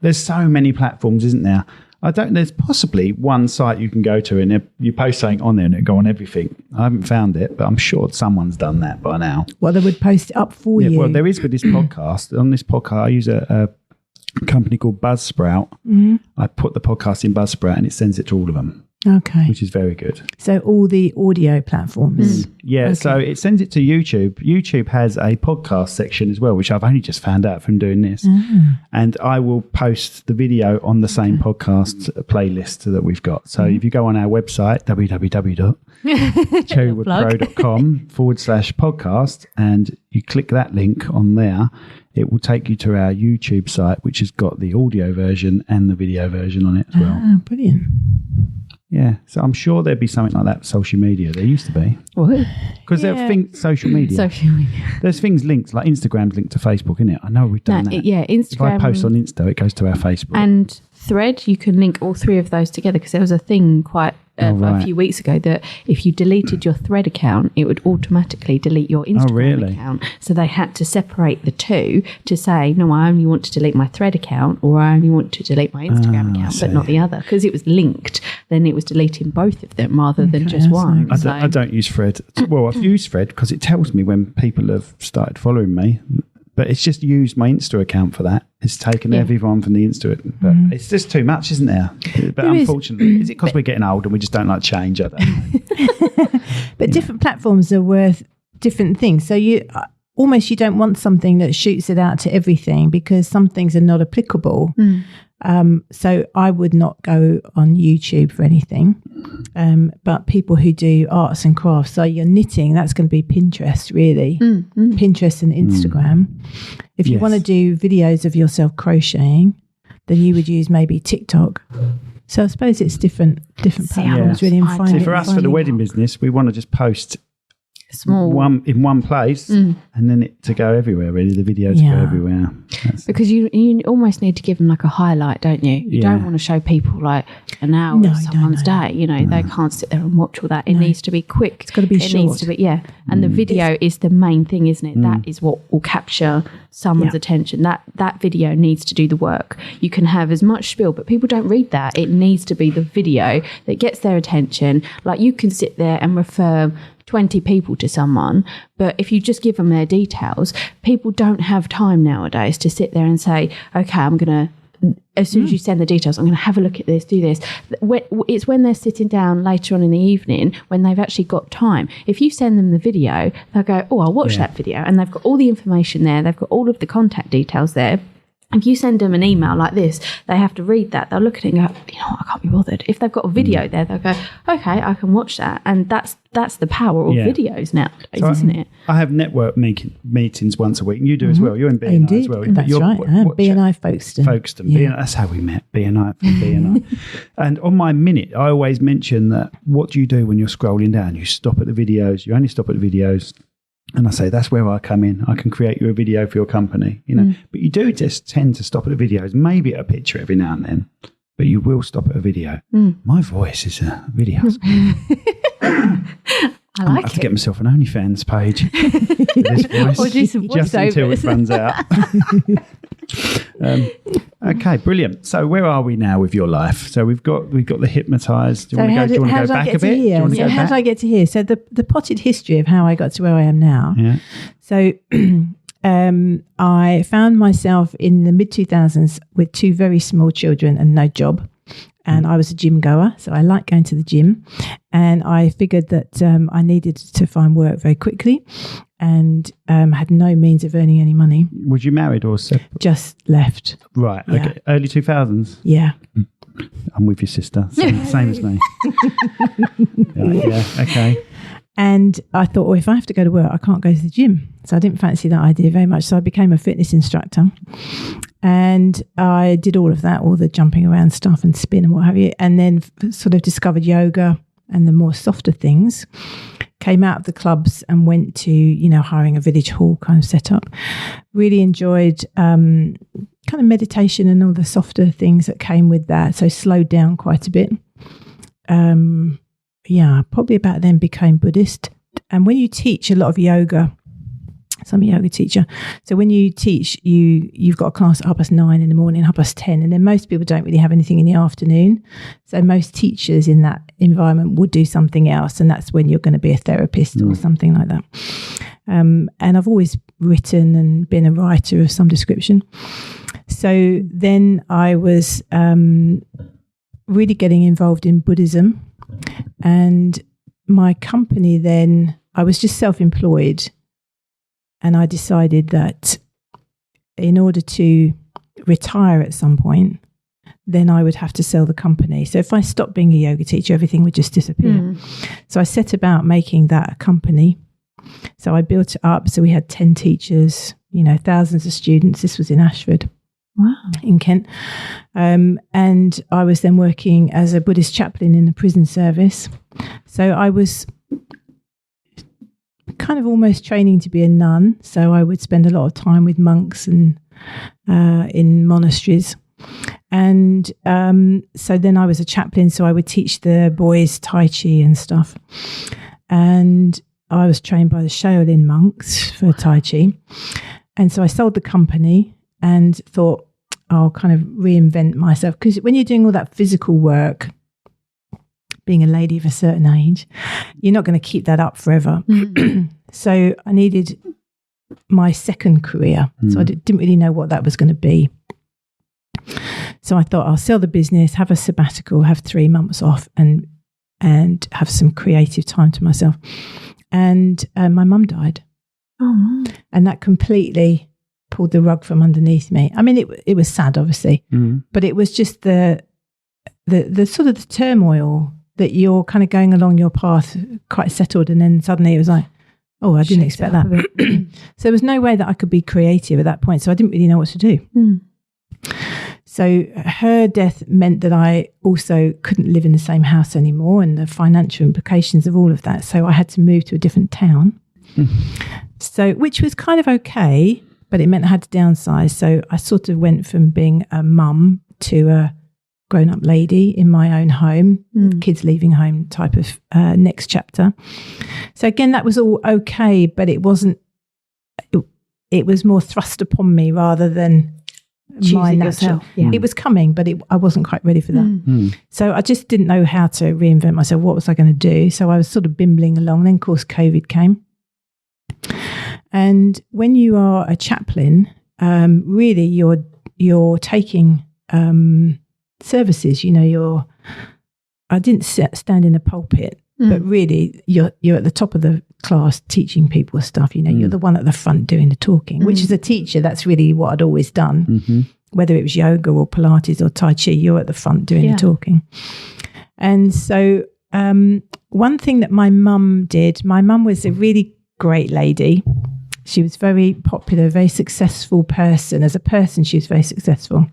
There's so many platforms, isn't there? There's possibly one site you can go to and you post something on there and it'll go on everything. I haven't found it, but I'm sure someone's done that by now. Well, they would post it up for you. Well, there is with this podcast. On this podcast, I use a company called Buzzsprout. I put the podcast in Buzzsprout and it sends it to all of them, Okay. which is very good. So all the audio platforms. Yeah, so it sends it to YouTube. YouTube has a podcast section as well, which I've only just found out from doing this. And I will post the video on the same podcast playlist that we've got. So if you go on our website, www.cherrywoodpro.com/podcast, and you click that link on there, it will take you to our YouTube site, which has got the audio version and the video version on it as well. Ah, brilliant. Yeah, so I'm sure there'd be something like that for social media. There used to be. What? Because there are things, social media. Social media. There's things linked, like Instagram's linked to Facebook, isn't it? I know we've done that. Instagram. If I post on Insta, it goes to our Facebook. And Thread, you can link all three of those together, because there was a thing a few weeks ago that if you deleted your Thread account, it would automatically delete your Instagram account. So they had to separate the two to say, no, I only want to delete my Thread account, or I only want to delete my Instagram account, but not the other. Because it was linked, then it was deleting both of them rather than just one. I don't use Thread. Well, I've used Thread because it tells me when people have started following me. But it's just used my Insta account for that. It's taken everyone from the Insta. But it's just too much, isn't there? But unfortunately, is it because we're getting old and we just don't like change? I don't know. But different platforms are worth different things. So almost you don't want something that shoots it out to everything, because some things are not applicable. So I would not go on YouTube for anything. But people who do arts and crafts, so you're knitting, that's going to be Pinterest, really. Pinterest and Instagram. If you want to do videos of yourself crocheting, then you would use maybe TikTok. So I suppose it's different platforms, really. See, for us, for the wedding business, we want to just post small in one place, and then it to go everywhere. Really, the video to go everywhere. Because you almost need to give them like a highlight, don't you? You don't want to show people like an hour of someone's day. You know, they can't sit there and watch all that. It needs to be quick. It's got to be short. Needs to be, and the video is the main thing, isn't it? That is what will capture someone's attention. That video needs to do the work. You can have as much spiel, but people don't read that. It needs to be the video that gets their attention. Like, you can sit there and refer 20 people to someone, but if you just give them their details, people don't have time nowadays to sit there and say, okay, I'm going to, as soon as you send the details, I'm going to have a look at this, do this. It's when they're sitting down later on in the evening when they've actually got time. If you send them the video, they'll go, oh, I'll watch that video, and they've got all the information there, they've got all of the contact details there. If you send them an email like this, they have to read that. They'll look at it and go, you know what, I can't be bothered. If they've got a video there, they'll go, okay, I can watch that. And that's the power of videos nowadays, isn't it? I have network meetings once a week, and you do as well. You're in BNI as well. That's right. BNI Folkestone. BNI, that's how we met, BNI from BNI. And on my minute, I always mention that what do you do when you're scrolling down? You stop at the videos. You only stop at the videos. And I say, that's where I come in. I can create you a video for your company, you know. But you do just tend to stop at the videos, maybe at a picture every now and then, but you will stop at a video. My voice is really husky. I might have to get myself an OnlyFans page with this voice, or do some just until it runs out. Okay, brilliant. So where are we now with your life? So we've got the hypnotised. Do you want to go back a bit? How did I get to here? So the potted history of how I got to where I am now. Yeah. So I found myself in the mid-2000s with 2 very small children and no job. And I was a gym goer, so I liked going to the gym. And I figured that I needed to find work very quickly, and had no means of earning any money. Was you married or separate? Just left. Right, Yeah. okay. Early 2000s? Yeah. I'm with your sister, same as me. Yeah, okay. And I thought, well, if I have to go to work, I can't go to the gym. So I didn't fancy that idea very much. So I became a fitness instructor. And I did all of that, all the jumping around stuff and spin and what have you. And then sort of discovered yoga and the more softer things. Came out of the clubs and went to, hiring a village hall kind of setup. Really enjoyed kind of meditation and all the softer things that came with that. So slowed down quite a bit. Probably about then became Buddhist. And when you teach a lot of yoga, so I'm a yoga teacher. So when you teach, you've got a class at 9:30 in the morning, 10:30, and then most people don't really have anything in the afternoon. So most teachers in that environment would do something else, and that's when you're going to be a therapist or something like that. And I've always written and been a writer of some description. So then I was really getting involved in Buddhism. And my company then, I was just self-employed, and I decided that in order to retire at some point, then I would have to sell the company. So if I stopped being a yoga teacher, everything would just disappear. So I set about making that a company. So I built it up. So we had 10 teachers, thousands of students. This was in Ashford. Wow. In Kent. And I was then working as a Buddhist chaplain in the prison service. So I was kind of almost training to be a nun. So I would spend a lot of time with monks and in monasteries. And so then I was a chaplain. So I would teach the boys Tai Chi and stuff. And I was trained by the Shaolin monks for Tai Chi. And so I sold the company and thought, I'll kind of reinvent myself. Because when you're doing all that physical work, being a lady of a certain age, you're not going to keep that up forever. So I needed my second career. So I didn't really know what that was going to be. So I thought, I'll sell the business, have a sabbatical, have 3 months off, and have some creative time to myself. And my mum died. And that completely pulled the rug from underneath me. I mean, it was sad, obviously, but it was just the sort of the turmoil that you're kind of going along your path quite settled, and then suddenly it was like, oh, I didn't expect that. So there was no way that I could be creative at that point. So I didn't really know what to do. So her death meant that I also couldn't live in the same house anymore, and the financial implications of all of that. So I had to move to a different town. So, which was kind of okay, but it meant I had to downsize. So I sort of went from being a mum to a grown-up lady in my own home, kids leaving home type of next chapter. So again, that was all okay, but it wasn't, it was more thrust upon me rather than my natural. It was coming, but I wasn't quite ready for that. So I just didn't know how to reinvent myself. What was I going to do? So I was sort of bimbling along. Then, of course, COVID came. And when you are a chaplain, really you're taking services. You know, I didn't stand in a pulpit, but really you're at the top of the class teaching people stuff. You know, you're the one at the front doing the talking, which as a teacher, that's really what I'd always done. Whether it was yoga or Pilates or Tai Chi, you're at the front doing the talking. And so one thing that my mum did, my mum was a really great lady. She was very popular, very successful person. As a person, she was very successful.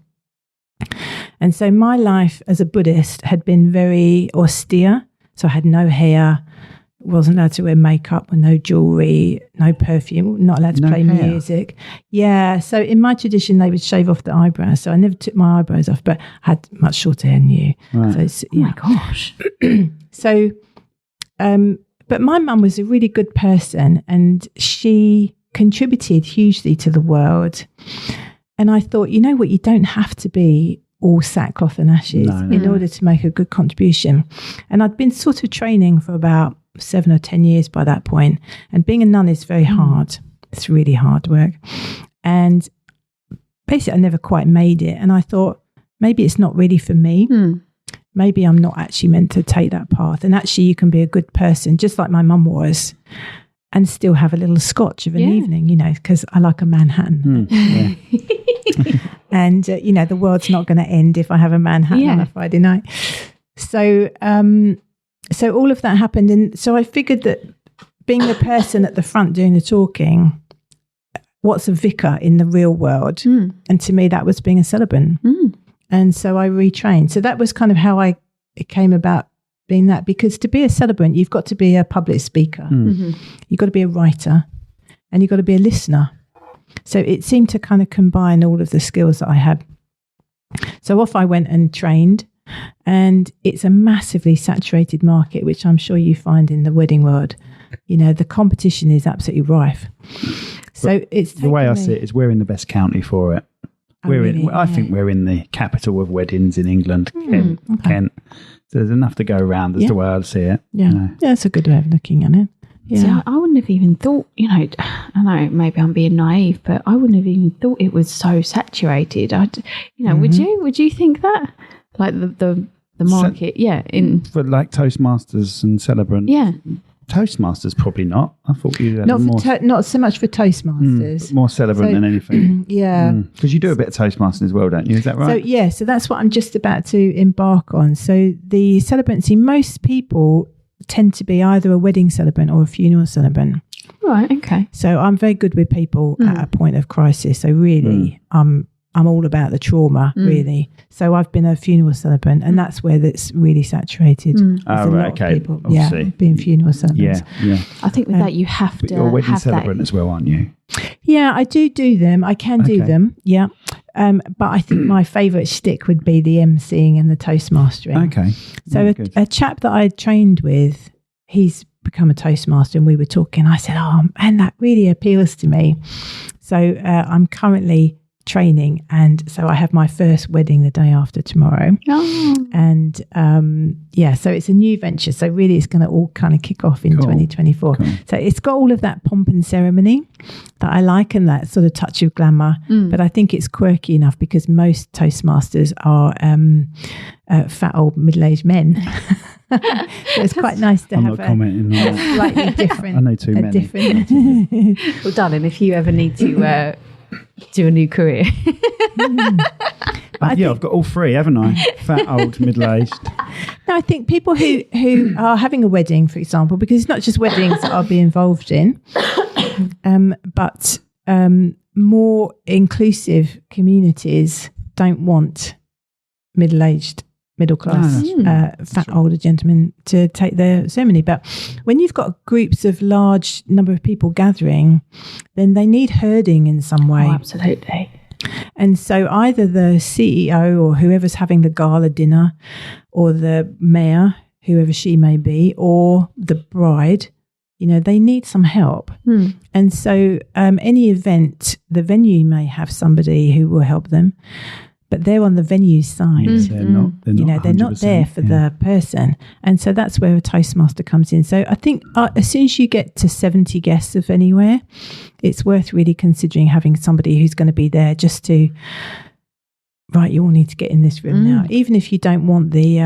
And so my life as a Buddhist had been very austere. So I had no hair, wasn't allowed to wear makeup, no jewelry, no perfume, not allowed to play music. Yeah. So in my tradition, they would shave off the eyebrows. So I never took my eyebrows off, but I had much shorter hair than you. Right. So, oh my gosh. So, but my mum was a really good person, and she contributed hugely to the world. And I thought, you know what, you don't have to be all sackcloth and ashes in order to make a good contribution. And I'd been sort of training for about 7 or 10 years by that point. And being a nun is very hard. It's really hard work. And basically, I never quite made it. And I thought, maybe it's not really for me. Maybe I'm not actually meant to take that path. And actually, you can be a good person, just like my mum was, and still have a little scotch of an evening, you know, because I like a Manhattan. And, you know, the world's not going to end if I have a Manhattan on a Friday night. So, so all of that happened. And so I figured that being the person at the front doing the talking, what's a vicar in the real world? And to me, that was being a celebrant. And so I retrained. So that was kind of how it came about being that, because to be a celebrant, you've got to be a public speaker. You've got to be a writer, and you've got to be a listener. So it seemed to kind of combine all of the skills that I had. So off I went and trained, and it's a massively saturated market, which I'm sure you find in the wedding world. You know, the competition is absolutely rife. So it's the way I see it is we're in the best county for it. I think we're in the capital of weddings in England, Kent. So there's enough to go around as the way I see it. Yeah, you know. That's a good way of looking at it. Yeah. See, I wouldn't have even thought, you know, I know maybe I'm being naive, but I wouldn't have even thought it was so saturated. You know, would you think that? Like the market, for like Toastmasters and Celebrant. Yeah. Toastmasters probably not. I thought you had not so much for Toastmasters. More Celebrant than anything. Because you do a bit of Toastmasters as well, don't you? Is that right? So that's what I'm just about to embark on. So the celebrancy, most people tend to be either a wedding celebrant or a funeral celebrant. Right, okay. So I'm very good with people at a point of crisis. So really, I'm all about the trauma, really. So I've been a funeral celebrant, and that's where that's really saturated. Oh, right, okay. People, being funeral celebrants. Yeah. I think with that you have to. You're a wedding have celebrant that. as well, aren't you? Yeah, I do them. I can do them. Yeah. But I think my favourite shtick would be the emceeing and the Toastmastering. Okay. So a chap that I trained with, he's become a Toastmaster, and we were talking. I said, "Oh, man, that really appeals to me." So I'm currently training, and so I have my first wedding the day after tomorrow. And so it's a new venture. So really, it's going to all kind of kick off in 2024. Cool. So it's got all of that pomp and ceremony that I like, and that sort of touch of glamour. But I think it's quirky enough because most Toastmasters are fat old middle-aged men. So it's quite nice to I'm have not commenting on that. slightly different. I know too many. Well, darling, if you ever need to do a new career. I've got all three, haven't I? Fat, old, middle-aged. No, I think people who are having a wedding, for example, because it's not just weddings that I'll be involved in, but more inclusive communities don't want middle-aged, middle-class, fat older gentlemen to take their ceremony. But when you've got groups of large number of people gathering, then they need herding in some way. Oh, absolutely. And so either the CEO or whoever's having the gala dinner, or the mayor, whoever she may be, or the bride, they need some help. And so any event, the venue may have somebody who will help them, but they're on the venue side. They're not they're not there for the person. And so that's where a Toastmaster comes in. So I think as soon as you get to 70 guests of anywhere, it's worth really considering having somebody who's going to be there just to, right, you all need to get in this room now. Even if you don't want the,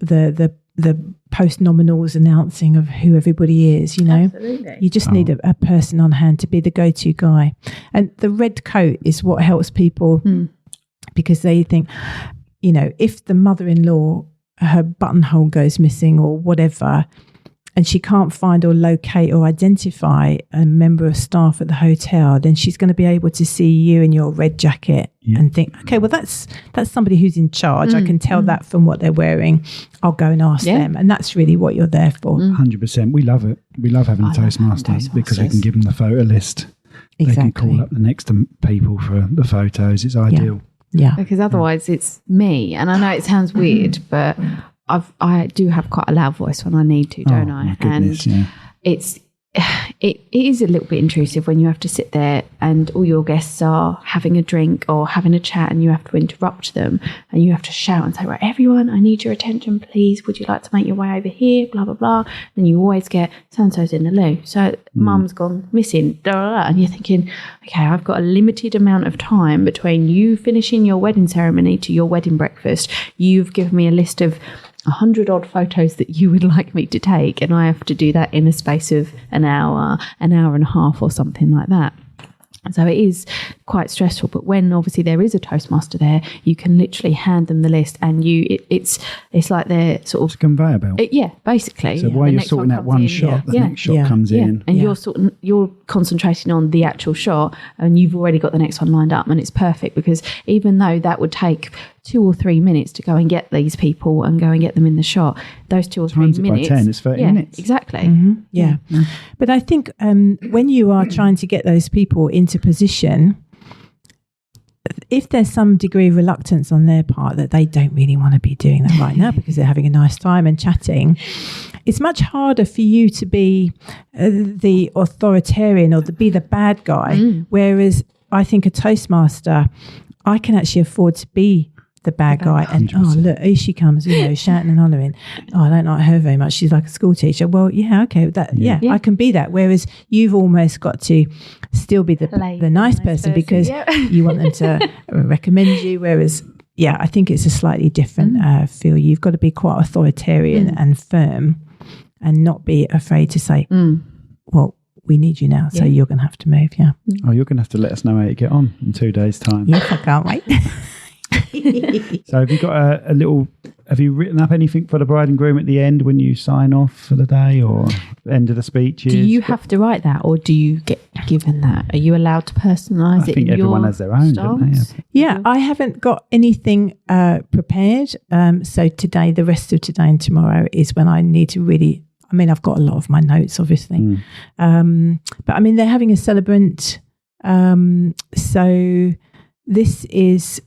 the post-nominals announcing of who everybody is, Absolutely. You just need a person on hand to be the go-to guy. And the red coat is what helps people because they think, if the mother-in-law, her buttonhole goes missing or whatever, and she can't find or locate or identify a member of staff at the hotel, then she's going to be able to see you in your red jacket and think, okay, well, that's somebody who's in charge. I can tell that from what they're wearing. I'll go and ask them. And that's really what you're there for. 100%. We love it. We love having a Toastmaster because we can give them the photo list. Exactly. They can call up the next people for the photos. It's ideal. Yeah. Because otherwise it's me. And I know it sounds weird, but I do have quite a loud voice when I need to, don't I? My goodness, it is a little bit intrusive when you have to sit there and all your guests are having a drink or having a chat and you have to interrupt them and you have to shout and say, right, everyone, I need your attention, please. Would you like to make your way over here? Blah, blah, blah. And you always get so-and-so's in the loo. So mum's gone missing, blah, blah, blah. And you're thinking, okay, I've got a limited amount of time between you finishing your wedding ceremony to your wedding breakfast. You've given me a list of 100 odd photos that you would like me to take, and I have to do that in a space of an hour and a half or something like that. So it is quite stressful, but when obviously there is a Toastmaster there, you can literally hand them the list and it's like they're sort of... It's a conveyor belt. Basically. So while you're sorting out one shot, the next shot comes in. And you're concentrating on the actual shot and you've already got the next one lined up, and it's perfect because even though that would take 2 or 3 minutes to go and get these people and go and get them in the shot, those 2 or 3 minutes... Times it by 10, it's 30 minutes. Exactly. Yeah. But I think when you are trying to get those people into position, if there's some degree of reluctance on their part that they don't really want to be doing that right now because they're having a nice time and chatting, it's much harder for you to be the authoritarian or to be the bad guy. Whereas I think a Toastmaster, I can actually afford to be the bad guy and 100%. Look, here she comes, shouting and hollering. I don't like her very much, she's like a school teacher. Well, okay, I can be that. Whereas you've almost got to still be the nice person because you want them to recommend you. Whereas I think it's a slightly different feel. You've got to be quite authoritarian and firm and not be afraid to say, well, we need you now, so you're going to have to move. You're going to have to let us know how you get on in 2 days' time. Yes, I can't wait. So have you got have you written up anything for the bride and groom at the end when you sign off for the day or end of the speeches? Do you have to write that or do you get given that? Are you allowed to personalise it? I think everyone has their own, don't they? Yeah, I haven't got anything prepared. So today, the rest of today and tomorrow is when I need to really... I mean, I've got a lot of my notes, obviously. But I mean, they're having a celebrant. So this is...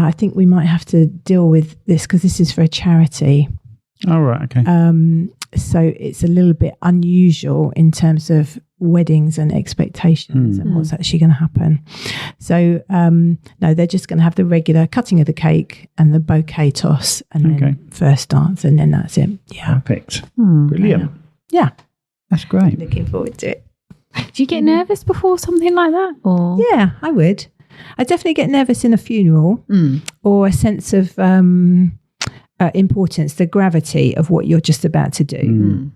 I think we might have to deal with this because this is for a charity. Oh, right, okay. So it's a little bit unusual in terms of weddings and expectations and what's actually going to happen. So no, they're just going to have the regular cutting of the cake and the bouquet toss and then first dance, and then that's it. Yeah, perfect. Brilliant. Yeah, that's great. Looking forward to it. Do you get nervous before something like that? Or yeah, I would. I definitely get nervous in a funeral or a sense of importance, the gravity of what you're just about to do.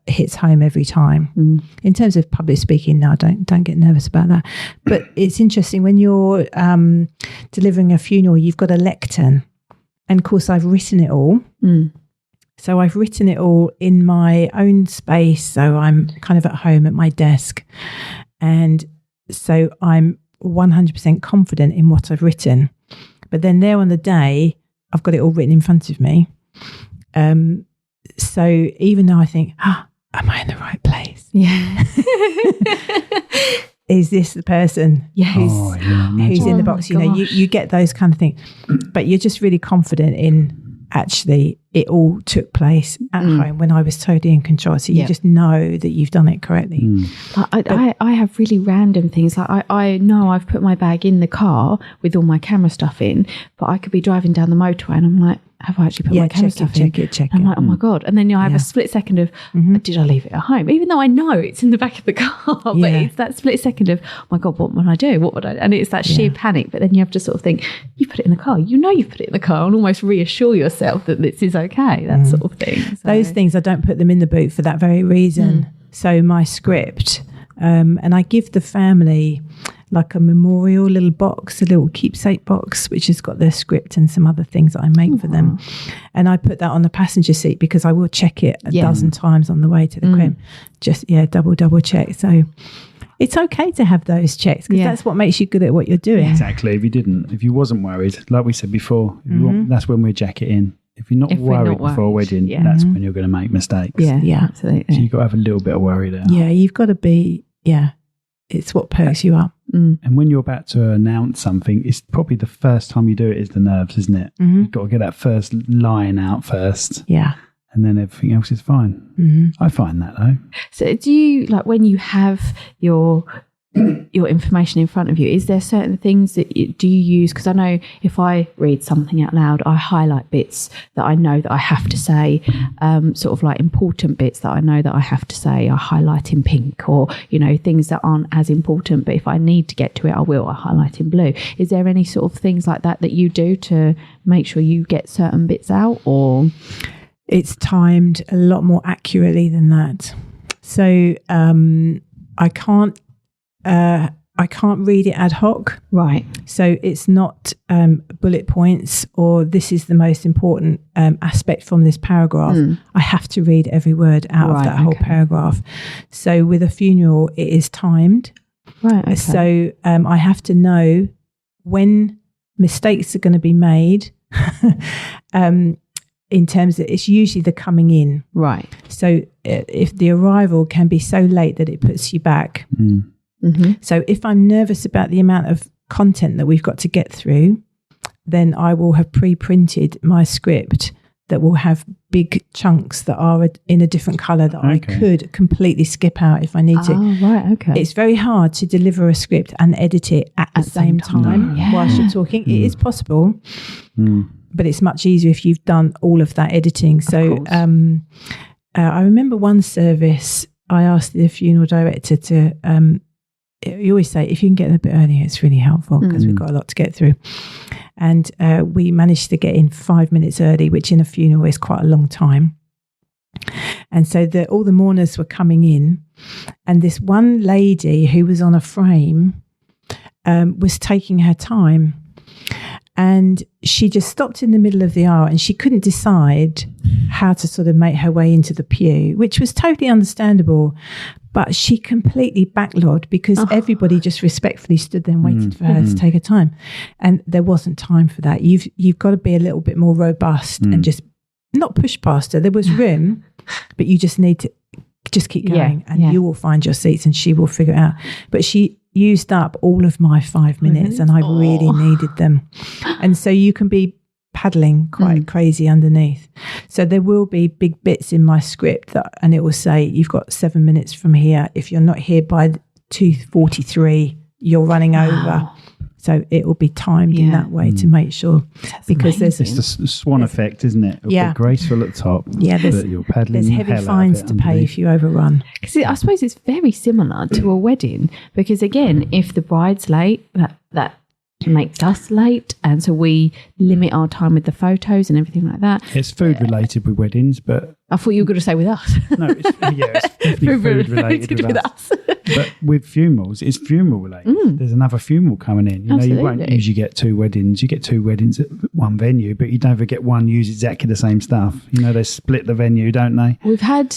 Hits home every time. In terms of public speaking, no, don't get nervous about that. But it's interesting when you're delivering a funeral, you've got a lectern, and of course I've written it all. So I've written it all in my own space. So I'm kind of at home at my desk, and so I'm 100% confident in what I've written. But then there on the day, I've got it all written in front of me. So even though I think, am I in the right place? Yeah. Is this the person who's in the box? You know, you get those kind of things, but you're just really confident in actually it all took place at home when I was totally in control. So you just know that you've done it correctly. I have really random things. Like I know I've put my bag in the car with all my camera stuff in, but I could be driving down the motorway and I'm like, have I actually put my camera stuff in? Check it. I'm like, oh my God. And then I have a split second of, did I leave it at home? Even though I know it's in the back of the car, but it's that split second of, oh my God, what would I do? What would I do? And it's that sheer panic. But then you have to sort of think, you put it in the car. You know you've put it in the car, and almost reassure yourself that this is okay, that sort of thing. So. Those things, I don't put them in the boot for that very reason. So my script, and I give the family like a memorial little box, a little keepsake box, which has got their script and some other things that I make for them. And I put that on the passenger seat because I will check it a dozen times on the way to the crib. Just, double check. So it's okay to have those checks because that's what makes you good at what you're doing. Exactly. If you wasn't worried, like we said before, if you want, that's when we jack it in. If you're not worried before a wedding, that's when you're going to make mistakes. Yeah, absolutely. So you've got to have a little bit of worry there. Yeah, you've got to be, it's what perks you up. And when you're about to announce something, it's probably the first time you do it is the nerves, isn't it? You've got to get that first line out first. Yeah. And then everything else is fine. I find that though. So do you, like when you have your information in front of you, is there certain things that do you use? Because I know if I read something out loud, I highlight bits that I know that I have to say, sort of like important bits that I know that I have to say, I highlight in pink, or, you know, things that aren't as important, but if I need to get to it, I highlight in blue. Is there any sort of things like that you do to make sure you get certain bits out, or? It's timed a lot more accurately than that. So I can't read it ad hoc. Right. So it's not bullet points or this is the most important aspect from this paragraph. I have to read every word out of that whole paragraph. So with a funeral, it is timed. Right. Okay. So I have to know when mistakes are going to be made. In terms of, it's usually the coming in. Right. So if the arrival can be so late that it puts you back. So if I'm nervous about the amount of content that we've got to get through, then I will have pre-printed my script that will have big chunks that are in a different colour that I could completely skip out if I need to. Oh, right, okay. It's very hard to deliver a script and edit it at the same time whilst you're talking. It is possible, but it's much easier if you've done all of that editing. So I remember one service, I asked the funeral director to... you always say, if you can get there a bit earlier, it's really helpful because we've got a lot to get through. And we managed to get in 5 minutes early, which in a funeral is quite a long time. And so all the mourners were coming in, and this one lady who was on a frame was taking her time. And she just stopped in the middle of the aisle and she couldn't decide how to sort of make her way into the pew, which was totally understandable. But she completely backlogged because everybody just respectfully stood there and waited for her to take her time. And there wasn't time for that. You've got to be a little bit more robust and just not push past her. There was room, but you just need to just keep going and you will find your seats and she will figure it out. But she used up all of my 5 minutes and I really needed them. And so you can be paddling quite crazy underneath. So there will be big bits in my script and it will say, you've got 7 minutes from here. If you're not here by 2:43, you're running over. So it will be timed in that way to make sure. That's because amazing. It's the swan effect, isn't it? It'll be graceful at the top. Yeah, you're paddling. There's heavy fines to pay if you overrun. Because I suppose it's very similar to a wedding. Because again, if the bride's late, that makes us late, and so we limit our time with the photos and everything like that. It's food related with weddings, but I thought you were going to say with us. no, it's definitely food related with us. But with funerals, it's funeral related. There's another funeral coming in. You know, you won't usually get 2 weddings. You get 2 weddings at one venue, but you never get one use exactly the same stuff. You know, they split the venue, don't they? We've had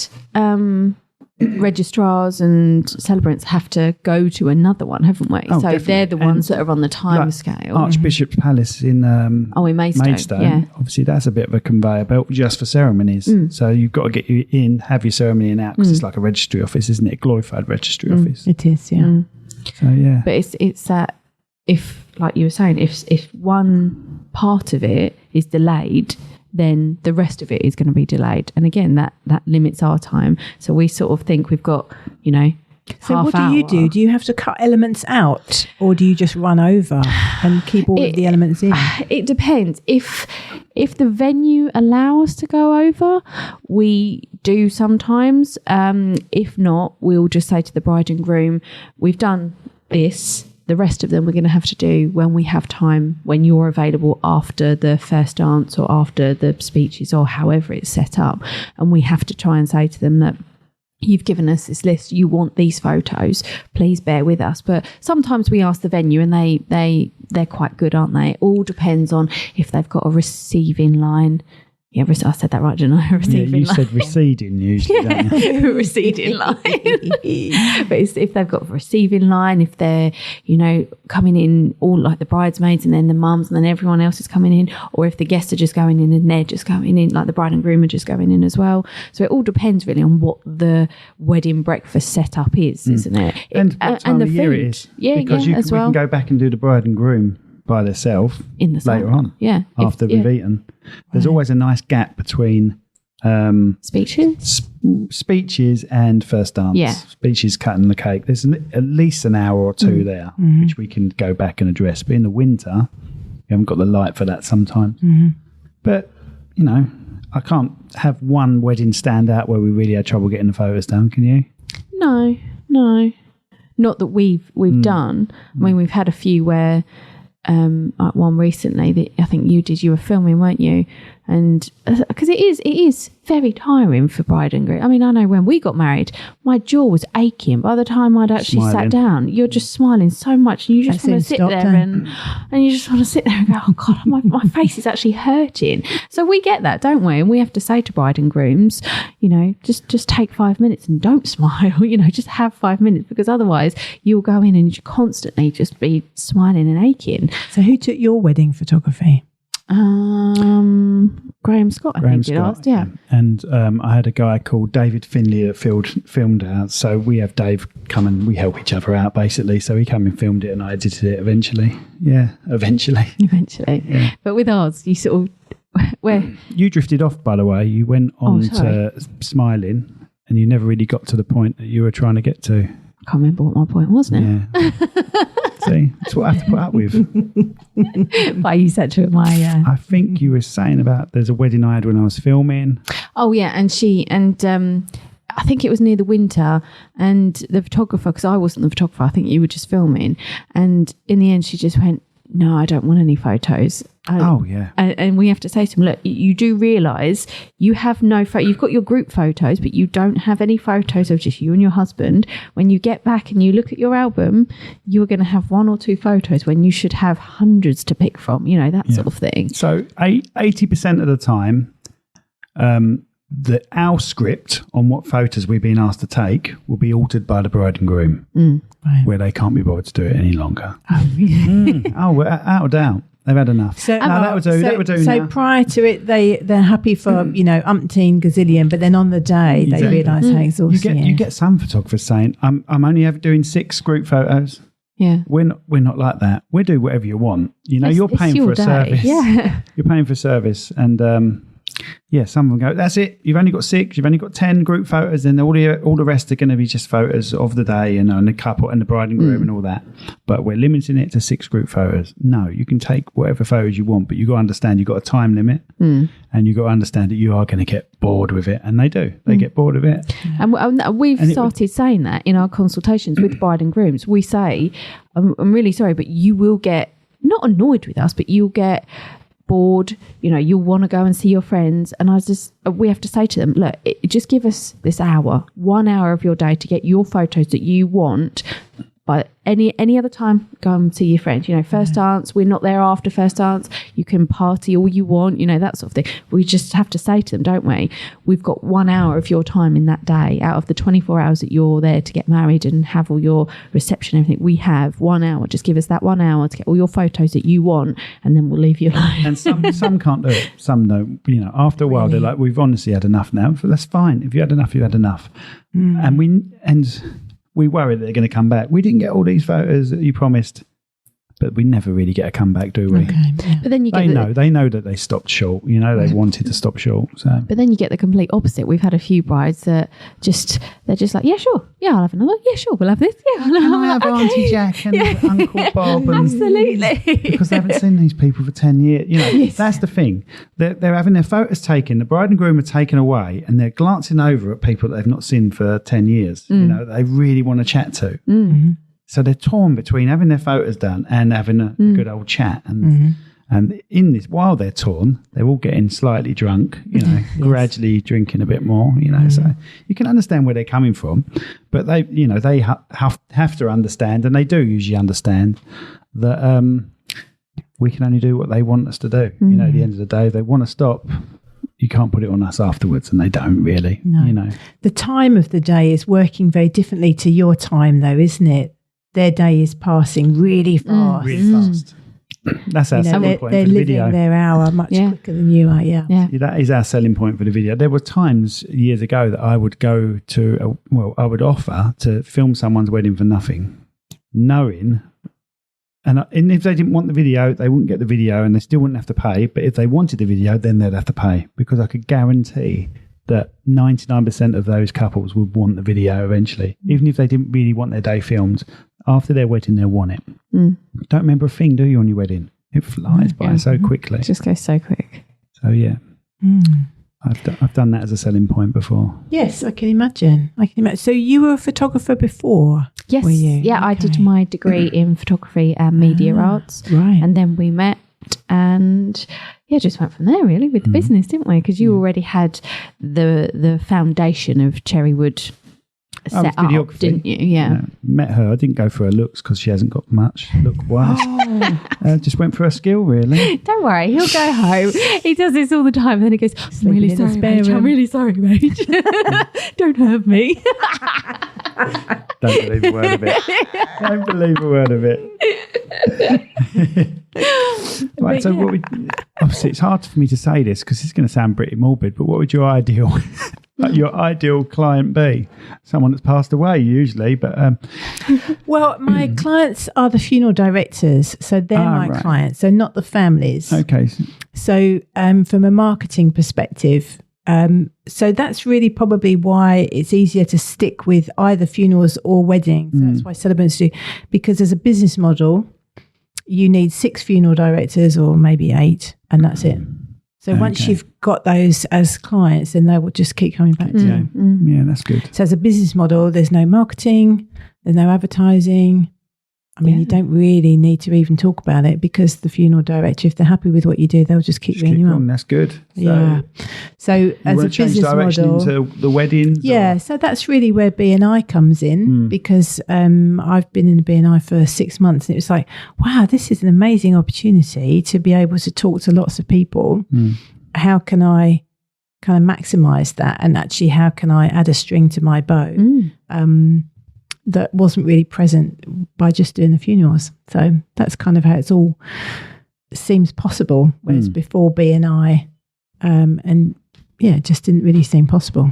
registrars and celebrants have to go to another one, haven't we? Oh, so definitely. they're the ones that are on the time scale. Archbishop's Palace in in Maidstone. Yeah. Obviously, that's a bit of a conveyor belt just for ceremonies. So you've got to get you in, have your ceremony and out, because it's like a registry office, isn't it? A glorified registry office. It is, yeah. So yeah, but it's that if, like you were saying, if one part of it is delayed, then the rest of it is going to be delayed. And again, that limits our time. So we sort of think we've got, So half what do hour. you do? Do you have to cut elements out, or do you just run over and keep all of the elements in? It depends. If the venue allow us to go over, we do sometimes. If not, we'll just say to the bride and groom, we've done this. The rest of them we're going to have to do when we have time, when you're available after the first dance or after the speeches or however it's set up. And we have to try and say to them that you've given us this list, you want these photos, please bear with us. But sometimes we ask the venue and they're quite good, aren't they? It all depends on if they've got a receiving line. Yeah, I said that right, didn't I? You said receding usually, don't you? Receding line. But it's if they've got a receiving line, if they're, coming in all like the bridesmaids and then the mums and then everyone else is coming in, or if the guests are just going in and they're just going in, like the bride and groom are just going in as well. So it all depends really on what the wedding breakfast setup is, isn't it? And what time the of year food. it is. Yeah, because as we well. can go back and do the bride and groom by themselves in the later summer. on. Yeah. After we've eaten. There's always a nice gap between speeches and first dance. Yeah. Speeches cutting the cake. There's at least an hour or two there, which we can go back and address. But in the winter, we haven't got the light for that sometimes. But, I can't have one wedding stand out where we really had trouble getting the photos done, can you? No. Not that we've done. I mean, we've had a few where, like one recently that I think you were filming, weren't you? And because it is very tiring for bride and groom. I mean, I know when we got married, my jaw was aching. By the time I'd actually sat down, you're just smiling so much, and you just want to sit there and you just want to sit there and go, oh God, my face is actually hurting. So we get that, don't we? And we have to say to bride and grooms, just take 5 minutes and don't smile. Just have 5 minutes, because otherwise you'll go in and you constantly just be smiling and aching. So who took your wedding photography? Graham Scott, I think you asked, yeah. And I had a guy called David Finley that filmed out. So we have Dave come and we help each other out, basically. So he came and filmed it and I edited it eventually. Yeah, eventually. Yeah. But with ours, you sort of... Where? You drifted off, by the way. You went on to smiling and you never really got to the point that you were trying to get to. I can't remember what my point was now. Yeah. See, that's what I have to put up with. But you said to my... I think you were saying about there's a wedding I had when I was filming. Oh, yeah. And I think it was near the winter, and the photographer, because I wasn't the photographer, I think you were just filming. And in the end, she just went, no, I don't want any photos. Yeah. And we have to say to them, look, you do realise you have no photo. You've got your group photos, but you don't have any photos of just you and your husband. When you get back and you look at your album, you're going to have 1 or 2 photos when you should have hundreds to pick from, that sort of thing. So 80% of the time, our script on what photos we've been asked to take will be altered by the bride and groom, where they can't be bothered to do it any longer. Without a doubt. They've had enough. So that would do. So now. prior to it, they're happy for umpteen gazillion, but then on the day they realise how exhausting you get some photographers saying, "I'm only ever doing 6 group photos." Yeah, we're not like that. We do whatever you want. You're paying for a service. Yeah, you're paying for a service, and some of them go, that's it. You've only got 6. You've only got 10 group photos, and all the rest are going to be just photos of the day, and the couple and the bride and groom and all that. But we're limiting it to 6 group photos. No, you can take whatever photos you want, but you got to understand you've got a time limit, and you got to understand that you are going to get bored with it, and they do. They get bored of it. And we've started saying that in our consultations with bride and grooms. We say, I'm really sorry, but you will get not annoyed with us, but you'll get bored, you'll want to go and see your friends. And we have to say to them, look, just give us this hour, 1 hour of your day to get your photos that you want. But any other time, go and see your friends. First dance, we're not there after first dance. You can party all you want, that sort of thing. We just have to say to them, don't we? We've got 1 hour of your time in that day out of the 24 hours that you're there to get married and have all your reception and everything. We have 1 hour. Just give us that 1 hour to get all your photos that you want, and then we'll leave you alone. And some can't do it. Some don't. After a while, they're like, we've honestly had enough now. But that's fine. If you had enough, you had enough. And we worry that they're going to come back. We didn't get all these photos that you promised, but we never really get a comeback, do we? Okay, yeah. But then they know that they stopped short. They wanted to stop short. So, but then you get the complete opposite. We've had a few brides that they're just like, yeah, sure, yeah, I'll have another. Yeah, sure, we'll have this. Yeah, can I have Auntie Jack and Uncle Bob? And absolutely, because they haven't seen these people for 10 years. Yes. That's the thing. They're having their photos taken. The bride and groom are taken away, and they're glancing over at people that they've not seen for 10 years. They really want to chat to. Mm-hmm. So they're torn between having their photos done and having a good old chat. And in this, while they're torn, they're all getting slightly drunk, gradually drinking a bit more, So you can understand where they're coming from, but they have to understand, and they do usually understand that we can only do what they want us to do. At the end of the day, if they want to stop, you can't put it on us afterwards, and they don't really. No. The time of the day is working very differently to your time, though, isn't it? Their day is passing really fast. Really fast. That's our selling point they're for the living video. their hour much quicker than you are, yeah. That is our selling point for the video. There were times years ago that I would go to, I would offer to film someone's wedding for nothing, knowing, and if they didn't want the video, they wouldn't get the video and they still wouldn't have to pay. But if they wanted the video, then they'd have to pay, because I could guarantee that 99% of those couples would want the video eventually. Even if they didn't really want their day filmed, after their wedding, they'll want it. Don't remember a thing, do you, on your wedding? It flies by so quickly. It just goes so quick. So, yeah. I've done that as a selling point before. Yes, I can imagine. So you were a photographer before? Yes. Were you? Yeah, okay. I did my degree in photography and media arts. Right. And then we met and just went from there really with the business, didn't we? Because you already had the foundation of Cherrywood set up, didn't you? Yeah. Met her. I didn't go for her looks because she hasn't got much look-wise. Just went for her skill, really. Don't worry, he'll go home. He does this all the time, and then he goes, I'm really sorry, mate. I'm really sorry, mate. Don't hurt me. Don't believe a word of it. Don't believe a word of it. Right, so what would, obviously it's hard for me to say this because it's going to sound pretty morbid, but what would your ideal client be? Someone that's passed away usually, but well, my clients are the funeral directors, so they're my clients, so not the families. Okay. So from a marketing perspective, so that's really probably why it's easier to stick with either funerals or weddings. That's why celebrants do, because as a business model, you need 6 funeral directors or maybe 8, and that's it. So once you've got those as clients, then they will just keep coming back to you. Yeah, that's good. So as a business model, there's no marketing, there's no advertising. I mean, you don't really need to even talk about it, because the funeral director, if they're happy with what you do, they'll just keep ringing you up. That's good. So as a business model, into the weddings. Yeah. So that's really where BNI comes in, because I've been in the BNI for 6 months, and it was like, wow, this is an amazing opportunity to be able to talk to lots of people. How can I kind of maximize that, and actually how can I add a string to my bow? That wasn't really present by just doing the funerals. So that's kind of how it's all seems possible, whereas before BNI, it just didn't really seem possible.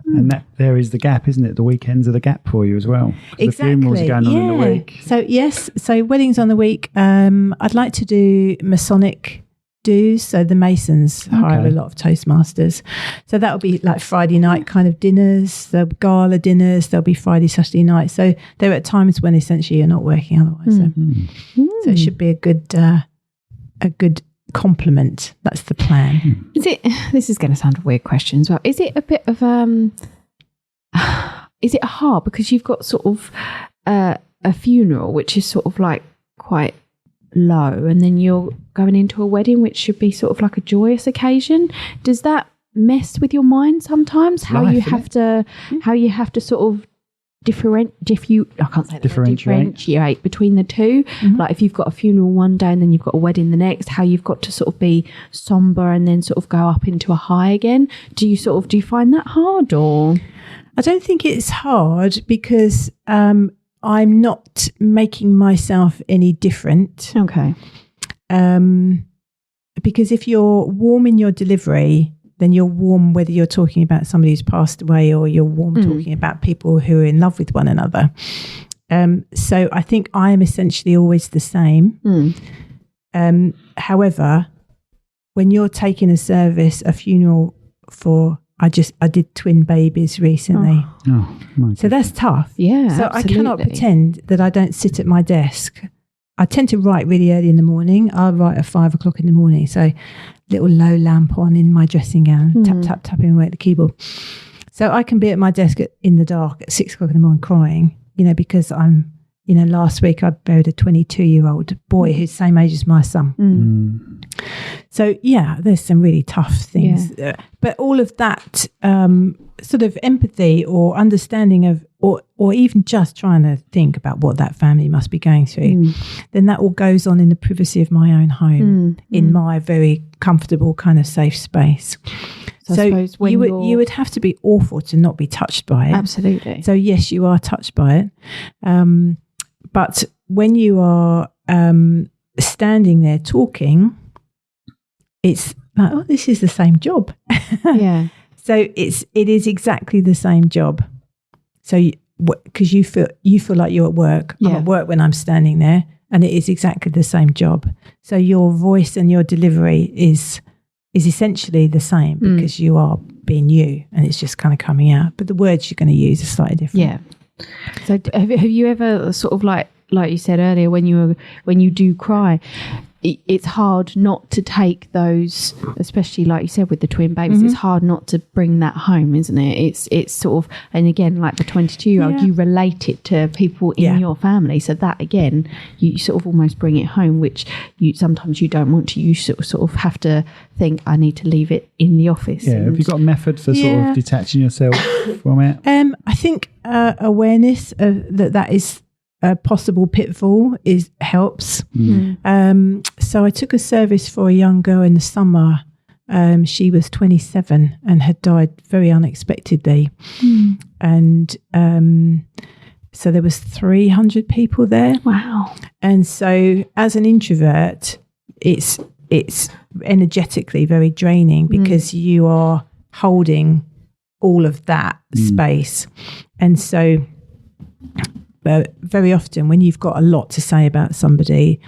And that there is the gap, isn't it? The weekends are the gap for you as well. Exactly. The funerals are going on in the week. So yes, so weddings on the week. I'd like to do Masonic dues. So the Masons hire a lot of Toastmasters. So that'll be like Friday night kind of dinners. There'll be gala dinners. There'll be Friday, Saturday night. So they're at times when essentially you're not working otherwise. So it should be a good complement. That's the plan. This is going to sound a weird question as well. Is it a bit of is it hard because you've got sort of a funeral which is sort of like quite low, and then you're going into a wedding which should be sort of like a joyous occasion. Does that mess with your mind sometimes? How you have to sort of differentiate between the two. Like if you've got a funeral one day and then you've got a wedding the next, how you've got to sort of be somber and then sort of go up into a high again. Do you find that hard? Or I don't think it's hard, because I'm not making myself any different. Okay. Because if you're warm in your delivery, then you're warm whether you're talking about somebody who's passed away or you're warm talking about people who are in love with one another. So I think I am essentially always the same. However, when you're taking a funeral for, I did twin babies recently. So that's tough. Yeah, so absolutely. I cannot pretend that I don't sit at my desk. I tend to write really early in the morning. I'll write at 5 o'clock in the morning. So little low lamp on in my dressing gown, tapping away at the keyboard. So I can be at my desk in the dark at 6 o'clock in the morning crying, because I'm, last week I buried a 22-year-old boy who's the same age as my son. So yeah, there's some really tough things. Yeah. But all of that sort of empathy or understanding of, or even just trying to think about what that family must be going through, then that all goes on in the privacy of my own home, in my very comfortable kind of safe space. So I suppose you would have to be awful to not be touched by it. Absolutely. So yes, you are touched by it. But when you are standing there talking, it's like, oh, this is the same job. Yeah. So it is exactly the same job. So because you feel like you're at work. I'm at work when I'm standing there, and it is exactly the same job. So your voice and your delivery is essentially the same, because you are being you, and it's just kind of coming out. But the words you're going to use are slightly different. Yeah. So have you ever sort of like you said earlier, when you do cry, it's hard not to take those, especially like you said with the twin babies, it's hard not to bring that home, isn't it? It's sort of, and again, like the 22-year-old, you relate it to people in your family. So that again, you sort of almost bring it home, which sometimes you don't want to. You sort of have to think, I need to leave it in the office. Yeah. Have you got a method for sort of detaching yourself from it? I think awareness of that is a possible pitfall helps. So I took a service for a young girl in the summer. She was 27 and had died very unexpectedly. And so there was 300 people there. Wow. And so as an introvert, it's energetically very draining, because you are holding all of that space. And so very often when you've got a lot to say about somebody,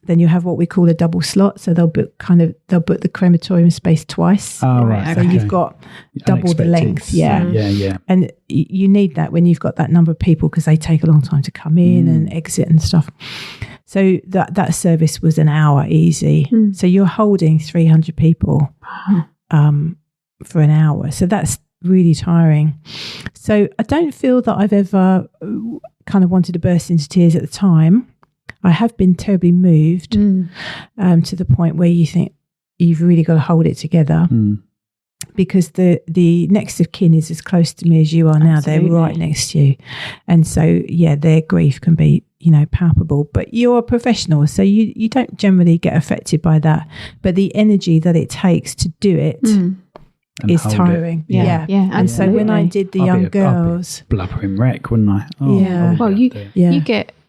then you have what we call a double slot. So they'll book the crematorium space twice. Oh, right. So you've got double the length. Yeah. And you need that when you've got that number of people, because they take a long time to come in and exit and stuff. So that service was an hour easy. So you're holding 300 people for an hour. So that's really tiring. So I don't feel that I've ever kind of wanted to burst into tears at the time. I have been terribly moved to the point where you think you've really got to hold it together, because the next of kin is as close to me as you are now. Absolutely. They're right next to you. And so, their grief can be, palpable. But you're a professional, so you don't generally get affected by that. But the energy that it takes to do it is tiring. Yeah. And so when I did the young girls, I'd be blubbering wreck, wouldn't I? Well,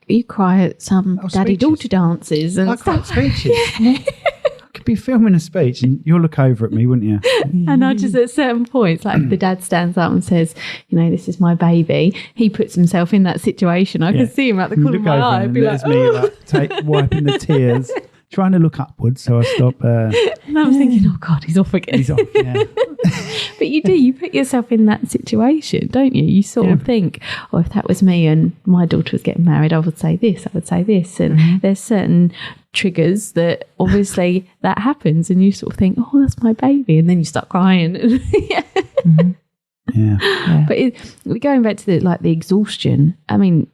you cry at some daddy-daughter dances and stuff. Speeches. I could be filming a speech and you'll look over at me, wouldn't you? And I just, at certain points, like the dad stands up and says, this is my baby. He puts himself in that situation. I can see him at the corner of my eye. I'd be like, me wiping the tears. Trying to look upwards, so I stop. And I was thinking, oh God, he's off again. He's off, yeah. But you put yourself in that situation, don't you? You sort of think, if that was me and my daughter was getting married, I would say this. And there's certain triggers that obviously that happens, and you sort of think, oh, that's my baby. And then you start crying. Yeah. But going back to the exhaustion, I mean,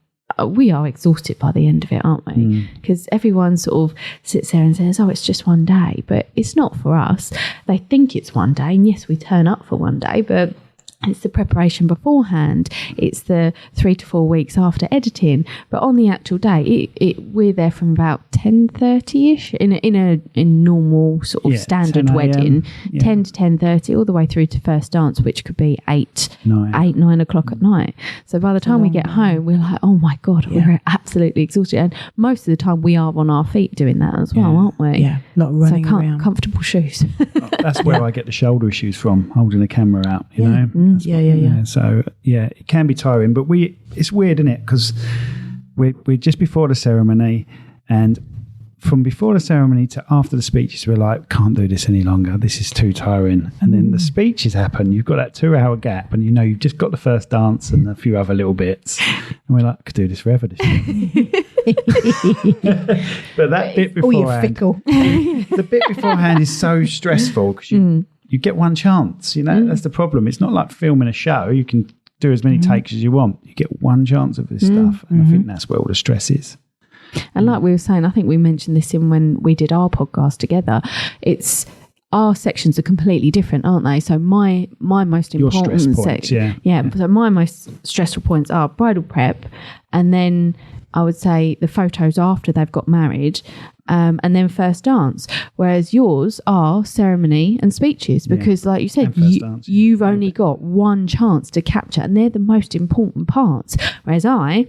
we are exhausted by the end of it, aren't we? Because everyone sort of sits there and says, oh, it's just one day. But it's not for us. They think it's one day. And yes, we turn up for one day, but it's the preparation beforehand. It's the 3 to 4 weeks after editing. But on the actual day, we're there from about 10:30ish in normal sort of standard wedding, 10 to 10:30, all the way through to first dance, which could be 9 o'clock at night. So by the time we get home, we're like, oh my God, we're absolutely exhausted. And most of the time we are on our feet doing that as well, aren't we? Yeah, not running around. Comfortable shoes. That's where I get the shoulder issues from, holding the camera out, you know? Yeah. So, it can be tiring, but it's weird, isn't it? Because we're just before the ceremony, and from before the ceremony to after the speeches, we're like, can't do this any longer. This is too tiring. And then the speeches happen. You've got that 2-hour gap, and you've just got the first dance and a few other little bits. And we're like, I could do this forever. But that bit beforehand, you're fickle. The bit beforehand is so stressful because you get one chance. That's the problem. It's not like filming a show. You can do as many takes as you want. You get one chance of this stuff, and I think that's where all the stress is. And like we were saying, I think we mentioned this when we did our podcast together. It's our sections are completely different, aren't they? So my most important section, so my most stressful points are bridal prep, and then I would say the photos after they've got married, and then first dance. Whereas yours are ceremony and speeches, because like you said, you've only got one chance to capture, and they're the most important parts. Whereas I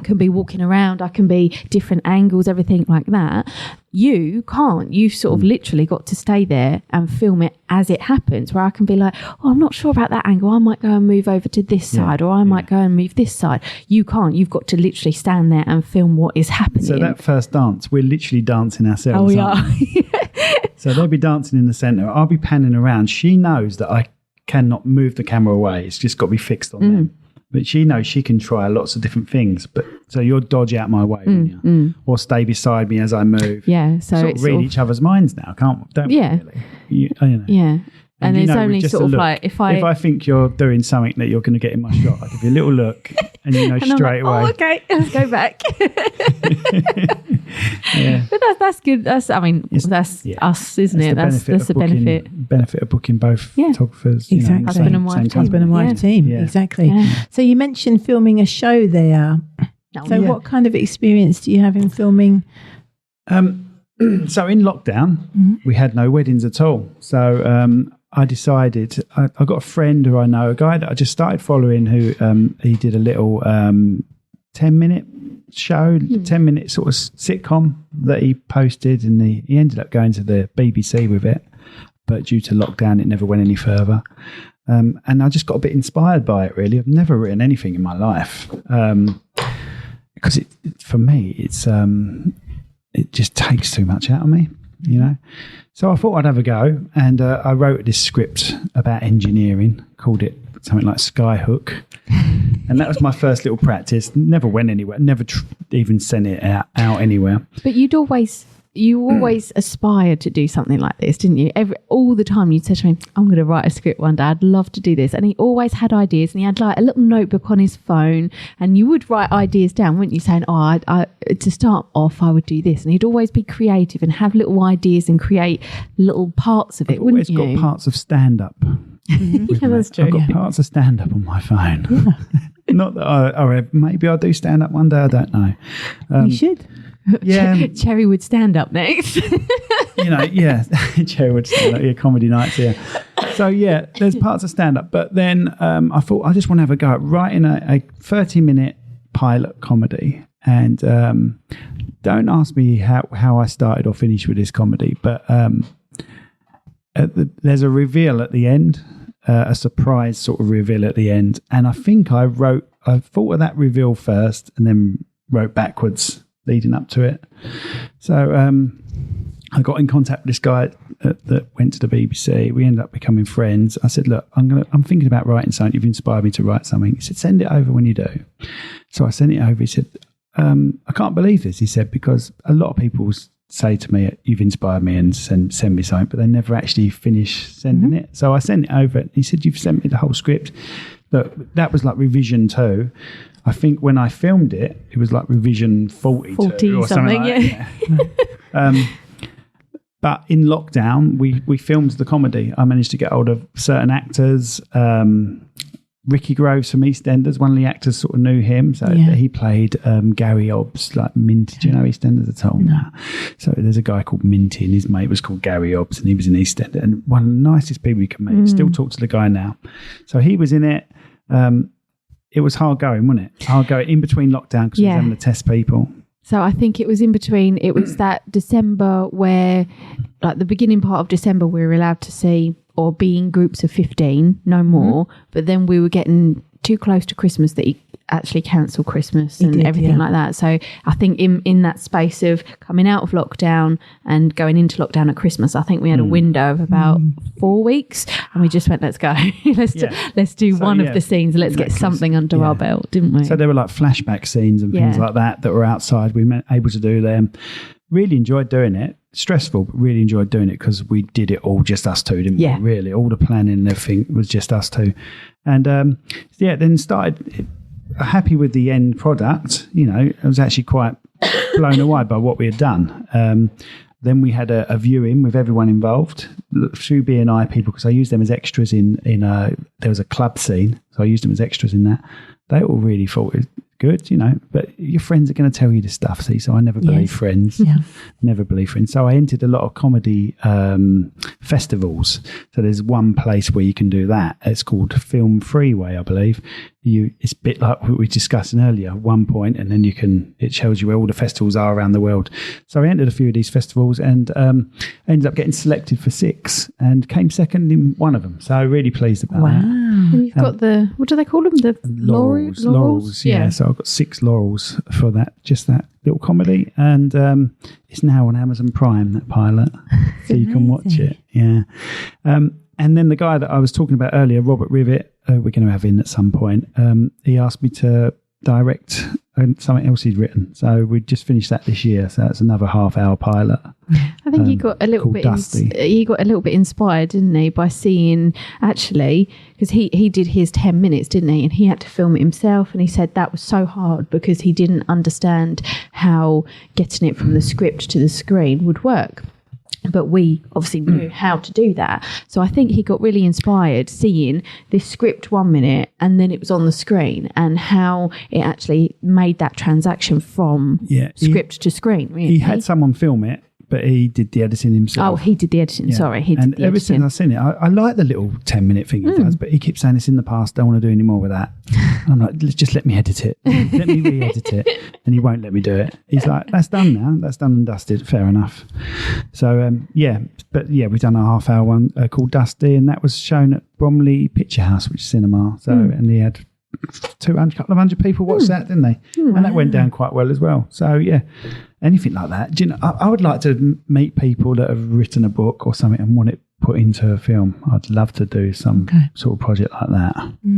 can be walking around, I can be different angles, everything like that. You can't. You've sort of literally got to stay there and film it as it happens, where I can be like, oh, I'm not sure about that angle. I might go and move over to this side, or I might go and move this side. You can't. You've got to literally stand there and film what is happening. So that first dance, we're literally dancing ourselves. Oh, we are. So they'll be dancing in the centre. I'll be panning around. She knows that I cannot move the camera away. It's just got to be fixed on them. But she knows she can try lots of different things. But so you'll dodge out my way, won't you? Or stay beside me as I move. Yeah. So sort of read each other's minds now, can't we? Don't we really? Yeah. And it's only sort of like if I think you're doing something that you're going to get in my shot, I'll give you a little look, and straight away. Oh, okay, let's go back. But that's good. That's us, isn't it? That's the benefit of booking both photographers. Exactly, husband and wife team. Exactly. Yeah. So you mentioned filming a show there. What kind of experience do you have in filming? So in lockdown, we had no weddings at all. So I decided, I got a friend who I know, a guy that I just started following who he did a little 10-minute show, 10-minute sort of sitcom that he posted, and he ended up going to the BBC with it. But due to lockdown, it never went any further. And I just got a bit inspired by it, really. I've never written anything in my life. Because for me, it just takes too much out of me, So I thought I'd have a go, and I wrote this script about engineering, called it something like Skyhook, and that was my first little practice. Never went anywhere, never even sent it out anywhere. But you always aspired to do something like this, didn't you? All the time you'd say to me, I'm going to write a script one day. I'd love to do this. And he always had ideas, and he had like a little notebook on his phone, and you would write ideas down, wouldn't you? Saying, I to start off, I would do this. And he'd always be creative and have little ideas and create little parts of it, wouldn't you? I've always got parts of stand-up. Yeah, that's true. I've got parts of stand-up on my phone. Not that maybe I'll do stand-up one day. I don't know. You should. Yeah, Cherrywood stand up next. Cherrywood stand up, comedy nights here. So there's parts of stand up, but then I thought I just want to have a go at writing a 30-minute pilot comedy. And don't ask me how I started or finished with this comedy, but there's a reveal at the end, a surprise sort of reveal at the end, and I think I thought of that reveal first, and then wrote backwards leading up to it. So I got in contact with this guy that went to the BBC. We ended up becoming friends. I said, look, I'm thinking about writing something. You've inspired me to write something. He said, send it over when you do. So I sent it over. He said, I can't believe this, he said, because a lot of people say to me, you've inspired me and send me something, but they never actually finish sending it. So I sent it over. He said, you've sent me the whole script. that was like revision 2. I think when I filmed it, it was like revision 42 or something like that. But in lockdown, we filmed the comedy. I managed to get hold of certain actors. Ricky Groves from EastEnders, one of the actors sort of knew him. So he played Gary Hobbs, like Minty. Do you know EastEnders at all? No. So there's a guy called Minty and his mate was called Gary Hobbs and he was in EastEnders. And one of the nicest people you can meet. Still talk to the guy now. So he was in it. It was hard going, wasn't it? Hard going in between lockdown because we were having to test people. So I think it was in between. It was that December where, like the beginning part of December, we were allowed to see or be in groups of 15, no more. But then we were getting too close to Christmas that he actually cancelled Christmas and everything like that. So I think in that space of coming out of lockdown and going into lockdown at Christmas, I think we had a window of about 4 weeks and we just went, let's go. let's do one of the scenes. Let's get something under our belt, didn't we? So there were like flashback scenes and things like that were outside. We were able to do them. Really enjoyed doing it. Stressful, but really enjoyed doing it because we did it all just us two, didn't we? Really, all the planning and everything was just us two. And then started happy with the end product. You know, I was actually quite blown away by what we had done. Then we had a viewing with everyone involved, through BNI people, because I used them as extras in there was a club scene, so I used them as extras in that. They all really thought it was good, you know, but your friends are going to tell you this stuff, see, so I never believe friends. Never believe friends. So I entered a lot of comedy festivals. So there's one place where you can do that. It's called Film Freeway, I believe. It's a bit like what we were discussing earlier, one point, and then it shows you where all the festivals are around the world. So I entered a few of these festivals and ended up getting selected for 6 and came second in one of them. So really pleased about that. And you've got what do they call them? The laurels? Yeah. So I've got 6 laurels for that, just that little comedy. And it's now on Amazon Prime, that pilot. So you can watch it. Yeah. And then the guy that I was talking about earlier, Robert Rivet, we're going to have in at some point. He asked me to direct something else he'd written. So we just finished that this year. So that's another half-hour pilot. I think he got a little bit. He got a little bit inspired, didn't he, by seeing actually, because he did his 10 minutes, didn't he? And he had to film it himself. And he said that was so hard because he didn't understand how getting it from the script to the screen would work. But we obviously knew how to do that. So I think he got really inspired seeing this script 1 minute and then it was on the screen and how it actually made that transaction from script to screen. Really. He had someone film it, but he did the editing himself. Oh, he did the editing. Yeah. Sorry, he did the editing. And ever since I've seen it, I like the little 10-minute thing he does, but he keeps saying it's in the past, don't want to do any more with that. I'm like, just let me edit it. Let me re-edit it. And he won't let me do it. He's like, that's done now. That's done and dusted. Fair enough. So, we've done a half-hour one called Dusty, and that was shown at Bromley Picture House, which is cinema. So, and he had couple of hundred people watched that, didn't they? And that went down quite well as well. So, yeah. Anything like that. Do you know, I would like to meet people that have written a book or something and want it put into a film. I'd love to do some sort of project like that. Do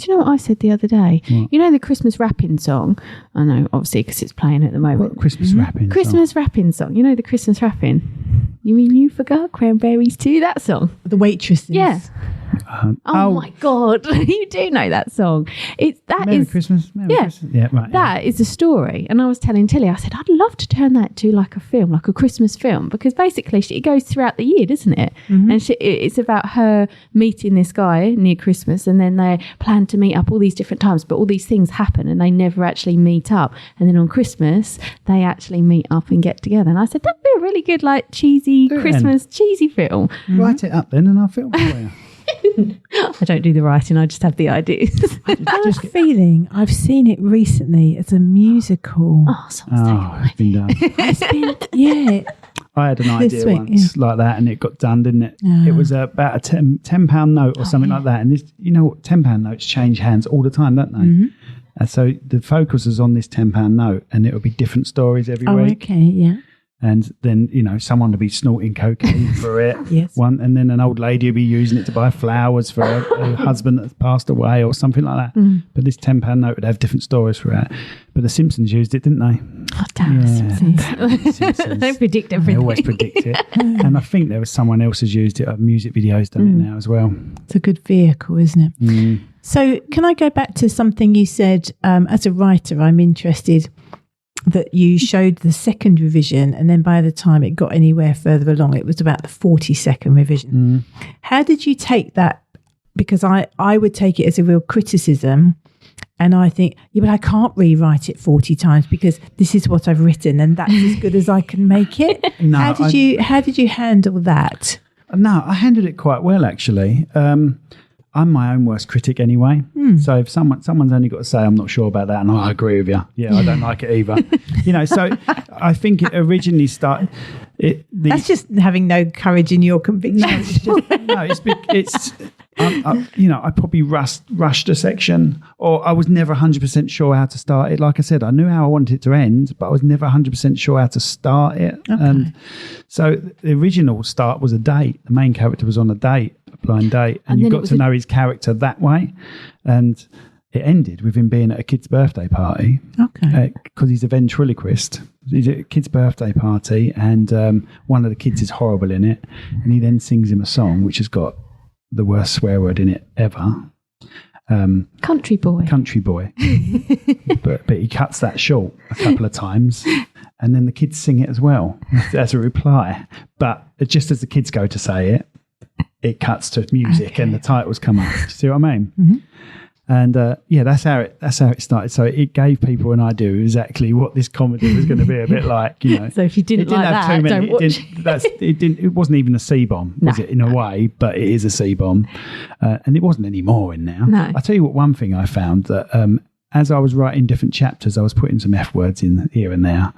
you know what I said the other day? What? You know the Christmas rapping song? I know, obviously, because it's playing at the moment. What Christmas rapping Christmas rapping song. You know the Christmas rapping? You mean you forgot Cranberries too? That song? The Waitresses. Yeah. Oh my God, you do know that song. Merry Christmas. Merry Christmas. Yeah, right. That is a story. And I was telling Tilly, I said, I'd love to turn that to like a film, like a Christmas film, because basically it goes throughout the year, doesn't it? And it's about her meeting this guy near Christmas, and then they plan to meet up all these different times, but all these things happen and they never actually meet up. And then on Christmas, they actually meet up and get together. And I said, that'd be a really good, like, cheesy Christmas cheesy film. Write it up then and I'll film it for you. I don't do the writing, I just have the ideas. I have a feeling I've seen it recently as a musical. It's been done. I had an idea once like that and it got done, didn't it? It was about a £10 note or something like that. And this, you know what, £10 notes change hands all the time, don't they? And so the focus was on this £10 note and it would be different stories every week. Okay, yeah. And then, you know, someone would be snorting cocaine for it. And then an old lady would be using it to buy flowers for her husband that's passed away or something like that. But this £10 note would have different stories for it. But the Simpsons used it, didn't they? Oh, damn the Simpsons. They predict everything. They always predict it. And I think there was someone else has used it. Music videos done it now as well. It's a good vehicle, isn't it? So can I go back to something you said? As a writer, I'm interested that you showed the second revision, and then by the time it got anywhere further along, it was about the 42nd revision. How did you take that? Because I would take it as a real criticism, and I think, yeah, but I can't rewrite it 40 times because this is what I've written and that's as good as I can make it. No, how did you handle that? No, I handled it quite well, actually. I'm my own worst critic anyway. So if someone's only got to say, I'm not sure about that, and I agree with you. Yeah, I don't like it either. So I think it originally started. That's just having no courage in your convictions. I probably rushed a section, or I was never 100% sure how to start it. Like I said, I knew how I wanted it to end, but I was never 100% sure how to start it. Okay. And so the original start was a date. The main character was on a date, a blind date, and you got to know his character that way. And it ended with him being at a kid's birthday party. Okay. Because he's a ventriloquist. He's at a kid's birthday party, and one of the kids is horrible in it. And he then sings him a song which has got the worst swear word in it ever. Country boy. but he cuts that short a couple of times, and then the kids sing it as well as a reply. But just as the kids go to say it, it cuts to music and the titles come up. Do you see what I mean? Mm-hmm. And that's how it started. So it gave people an idea exactly what this comedy was going to be a bit like. So if you didn't like that, don't watch. It wasn't even a C-bomb, was it? In a way, but it is a C-bomb, and it wasn't any more in there. No. I tell you what, one thing I found that as I was writing different chapters, I was putting some F words in here and there.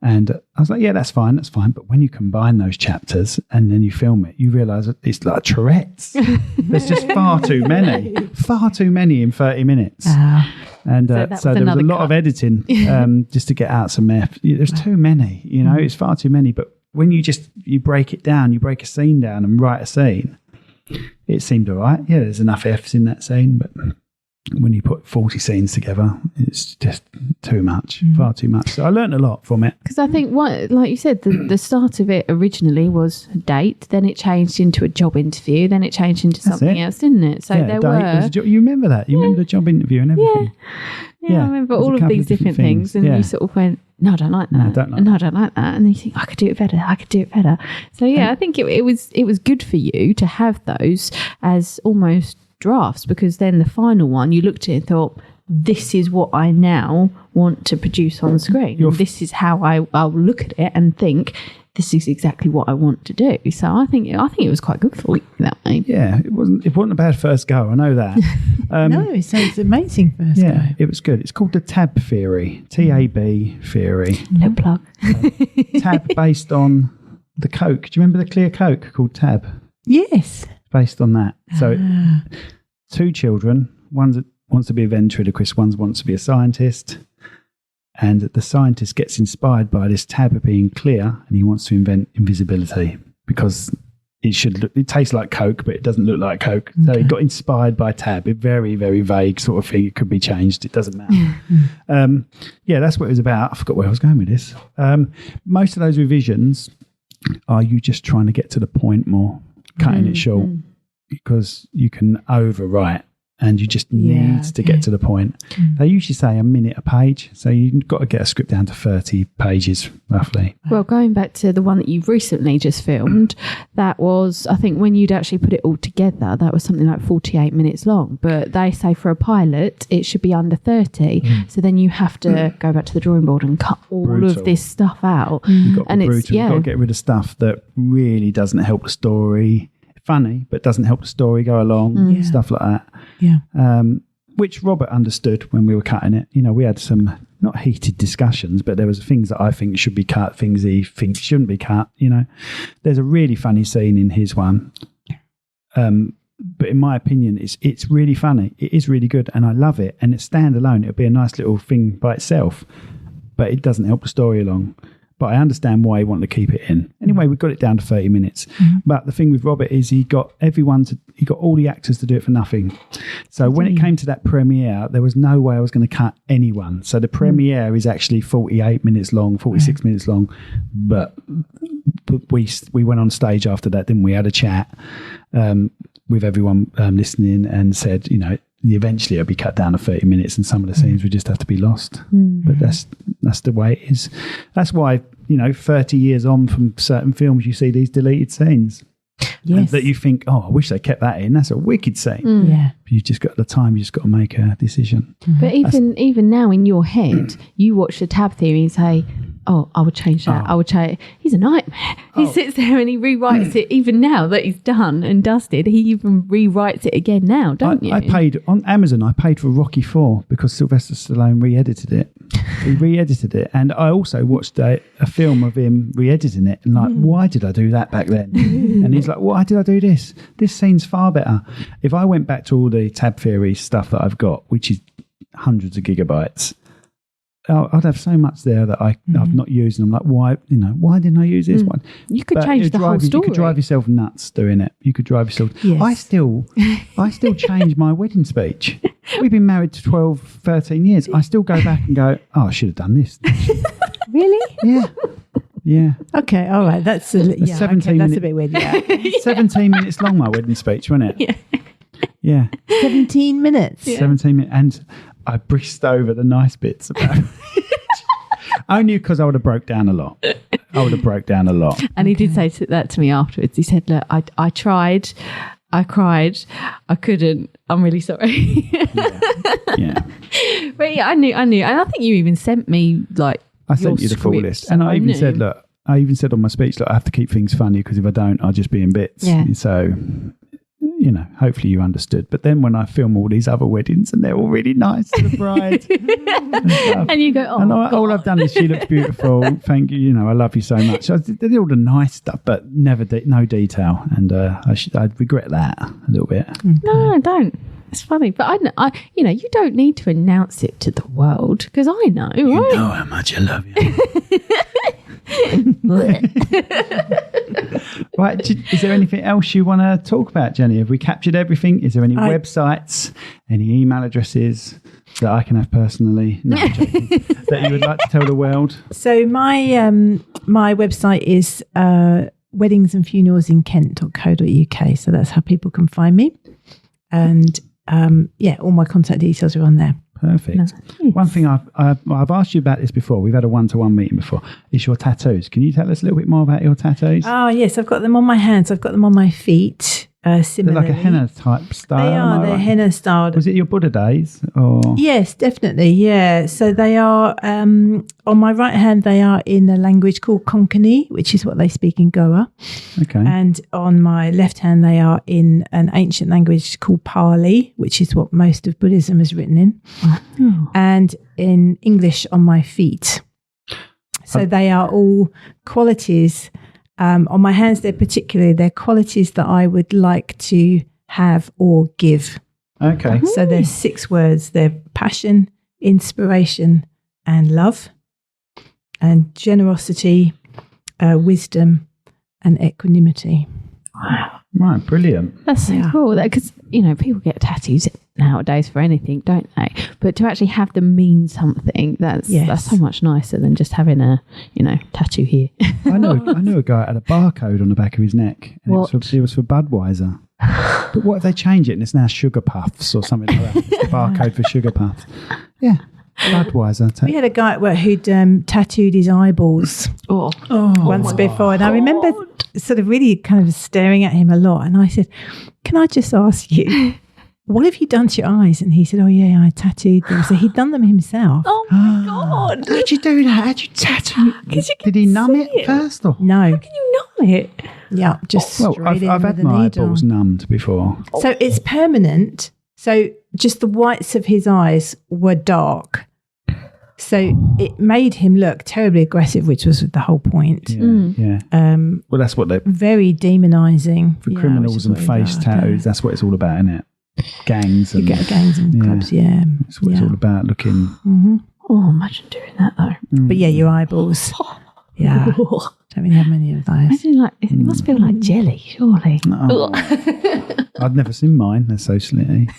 And I was like, yeah, that's fine. But when you combine those chapters and then you film it, you realise that it's like Tourette's. There's just far too many in 30 minutes. And so there was a lot of editing just to get out some F. There's too many, it's far too many. But when you break it down, you break a scene down and write a scene, it seemed all right. Yeah, there's enough F's in that scene, but when you put 40 scenes together, it's just too much, far too much. So I learned a lot from it. Because I think, like you said, the start of it originally was a date, then it changed into a job interview, then it changed into something else, didn't it? So you remember that? You remember the job interview and everything? Yeah, I remember all of these different things. And you sort of went, no, I don't like that. No, I don't like that. And then you think, I could do it better. So yeah, I think it was good for you to have those as almost drafts, because then the final one you looked at it and thought, this is what I now want to produce on screen. This is how I'll look at it and think, this is exactly what I want to do. So I think it was quite good for you that way. Yeah, it wasn't a bad first go. I know that. No, it sounds amazing first go. Yeah, it was good. It's called the TAB theory. TAB theory. Little plug. TAB based on the Coke. Do you remember the clear Coke called TAB? Yes. Based on that. So two children, one wants to be a ventriloquist, one wants to be a scientist, and the scientist gets inspired by this tab being clear, and he wants to invent invisibility because it tastes like Coke, but it doesn't look like Coke. Okay. So he got inspired by tab, a very, very vague sort of thing. It could be changed. It doesn't matter. That's what it was about. I forgot where I was going with this. Most of those revisions are you just trying to get to the point more, cutting it short, because you can overwrite and you just need to get to the point. They usually say a minute a page, so you've got to get a script down to 30 pages roughly. Well, going back to the one that you've recently just filmed, that was, I think when you'd actually put it all together, that was something like 48 minutes long, but they say for a pilot it should be under 30, so then you have to go back to the drawing board and cut all of this stuff out. You've got to be brutal. You've got to get rid of stuff that really doesn't help the story. Funny, but doesn't help the story go along, stuff like that. Yeah. Which Robert understood when we were cutting it. We had some not heated discussions, but there was things that I think should be cut, things he thinks shouldn't be cut. There's a really funny scene in his one, but in my opinion, it's really funny. It is really good, and I love it. And it's standalone. It'll be a nice little thing by itself, but it doesn't help the story along. But I understand why he wanted to keep it in. Anyway, we got it down to 30 minutes. But the thing with Robert is he got all the actors to do it for nothing. So when it came to that premiere, there was no way I was going to cut anyone. So the premiere is actually 48 minutes long, 46 minutes long. But we went on stage after that, didn't we? Had a chat with everyone listening and said, eventually it'll be cut down to 30 minutes and some of the scenes would just have to be lost. But that's the way it is. That's why, 30 years on from certain films, you see these deleted scenes. Yes. That you think, oh, I wish they kept that in. That's a wicked scene. Yeah. But you just got the time, you just got to make a decision. But even now in your head, you watch the tab theory and say, oh, I would change that. I would change. He's a nightmare. He sits there and he rewrites it. Even now that he's done and dusted, he even rewrites it again now, don't you? I paid on Amazon. I paid for Rocky 4 because Sylvester Stallone re-edited it. He re-edited it, and I also watched a film of him re-editing it. And why did I do that back then? And he's like, why did I do this? This scene's far better. If I went back to all the tab theory stuff that I've got, which is hundreds of gigabytes. I'd have so much there that I've not used, and I'm like, why didn't I use this one? You could change the whole story. You could drive yourself nuts doing it. You could drive yourself. Yes. I still change my wedding speech. We've been married to 12, 13 years. I still go back and go, oh, I should have done this. Really? Yeah. Yeah. Okay, all right. That's a bit weird. Yeah. 17 minutes long, my wedding speech, wasn't it? Yeah. 17 minutes. Yeah. 17 minutes. And I breezed over the nice bits about it. Only because I would have broke down a lot. And he did say that to me afterwards. He said, look, I tried, I cried, I couldn't. I'm really sorry. Yeah. But yeah, I knew. And I think you even sent me I sent you the full list. And I even said, look, on my speech, I have to keep things funny because if I don't, I'll just be in bits. Yeah. So, hopefully you understood. But then when I film all these other weddings and they're all really nice to the bride. and you go, oh, and God. all I've done is she looks beautiful. Thank you. I love you so much. So I did all the nice stuff, but no detail. And I'd regret that a little bit. No, I don't. It's funny, but I you don't need to announce it to the world because I know, right? You know how much I love you. Right, is there anything else you want to talk about, Jenny? Have we captured everything? Is there any websites, any email addresses that I can have personally? No, I'm joking. That you would like to tell the world? So my my website is weddingsandfuneralsinkent.co.uk. So that's how people can find me. And all my contact details are on there. Perfect. Nice. One thing I've asked you about this before. We've had a one-to-one meeting before. Is your tattoos? Can you tell us a little bit more about your tattoos? Oh yes, I've got them on my hands. I've got them on my feet. Similarly, they're like a henna type style. They are. They're henna styled. Was it your Buddha days? Or yes, definitely. Yeah. So they are on my right hand. They are in a language called Konkani, which is what they speak in Goa. Okay. And on my left hand, they are in an ancient language called Pali, which is what most of Buddhism is written in, and in English on my feet. So they are all qualities. On my hands, they're qualities that I would like to have or give. Okay. So there's 6 words. They're passion, inspiration, and love, and generosity, wisdom, and equanimity. Wow. Right, brilliant. That's so cool. Because, people get tattoos nowadays for anything, don't they? But to actually have them mean something, that's so much nicer than just having a, tattoo here. I knew a guy that had a barcode on the back of his neck. And it was for Budweiser. But what if they change it and it's now Sugar Puffs or something like that? It's the barcode for Sugar Puffs. Yeah. Budweiser. We had a guy at work who'd tattooed his eyeballs once before. And I remember sort of really kind of staring at him a lot. And I said, can I just ask you, what have you done to your eyes? And he said, oh, yeah, I tattooed them. So he'd done them himself. Oh, my God. How'd you do that? How'd you tattoo? Did he numb it first? Or? No. How can you numb it? Yeah, just straight in I've had with my needle. eyeballs numbed before. So it's permanent. So just the whites of his eyes were dark. So it made him look terribly aggressive, which was the whole point. Yeah. Well, that's what they're... Very demonising. For criminals and face tattoos, that's what it's all about, isn't it? Gangs and... gangs and clubs, yeah. That's what it's all about, looking... Mm-hmm. Oh, imagine doing that, though. But yeah, your eyeballs. Yeah. Don't really have many of those. Imagine it must feel like jelly, surely. Oh. I've never seen mine. They're so slitty.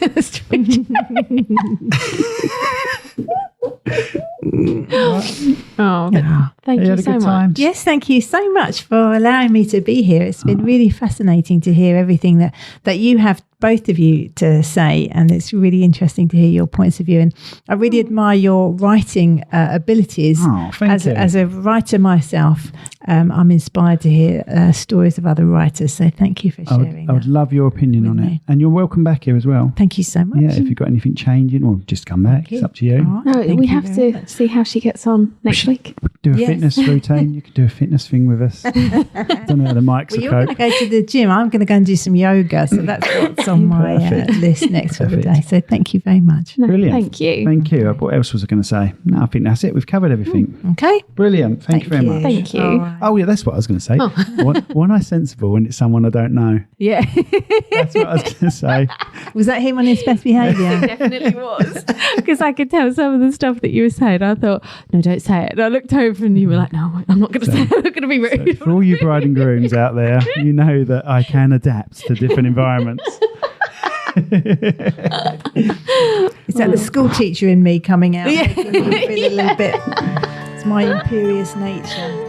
Thank you so much. Yes, thank you so much for allowing me to be here. It's been really fascinating to hear everything that you have both of you to say, and it's really interesting to hear your points of view. And I really admire your writing abilities. Oh, thank you. As a writer myself, I'm inspired to hear stories of other writers. So thank you for sharing. I would love your opinion on it. And you're welcome back here as well. Thank you so much. Yeah, if you've got anything changing, or just come back. It's up to you. Right, No, we have to see how she gets on next week. Do a fitness routine. You could do a fitness thing with us. Don't know how the mics Well, are you're going to go to the gym. I'm going to go and do some yoga. So that's what's on my list next for the day. So thank you very much. No, Brilliant. Thank you. Thank you. What else was I going to say? No, I think that's it. We've covered everything. Okay. Brilliant. Thank you very much. Thank you. All right. Oh, yeah, that's what I was going to say. When I sensible when it's someone I don't know. Yeah. That's what I was going to say. Was that him on his best behaviour? Definitely was, because I could tell some of the stuff that you were saying. I thought, no, don't say it. And I looked over and you were like, no, I'm not going to say it. I'm not going to be rude. So for all you bride and grooms out there, you know that I can adapt to different environments. Is that the school teacher in me coming out? Making me feel a little bit. It's my imperious nature.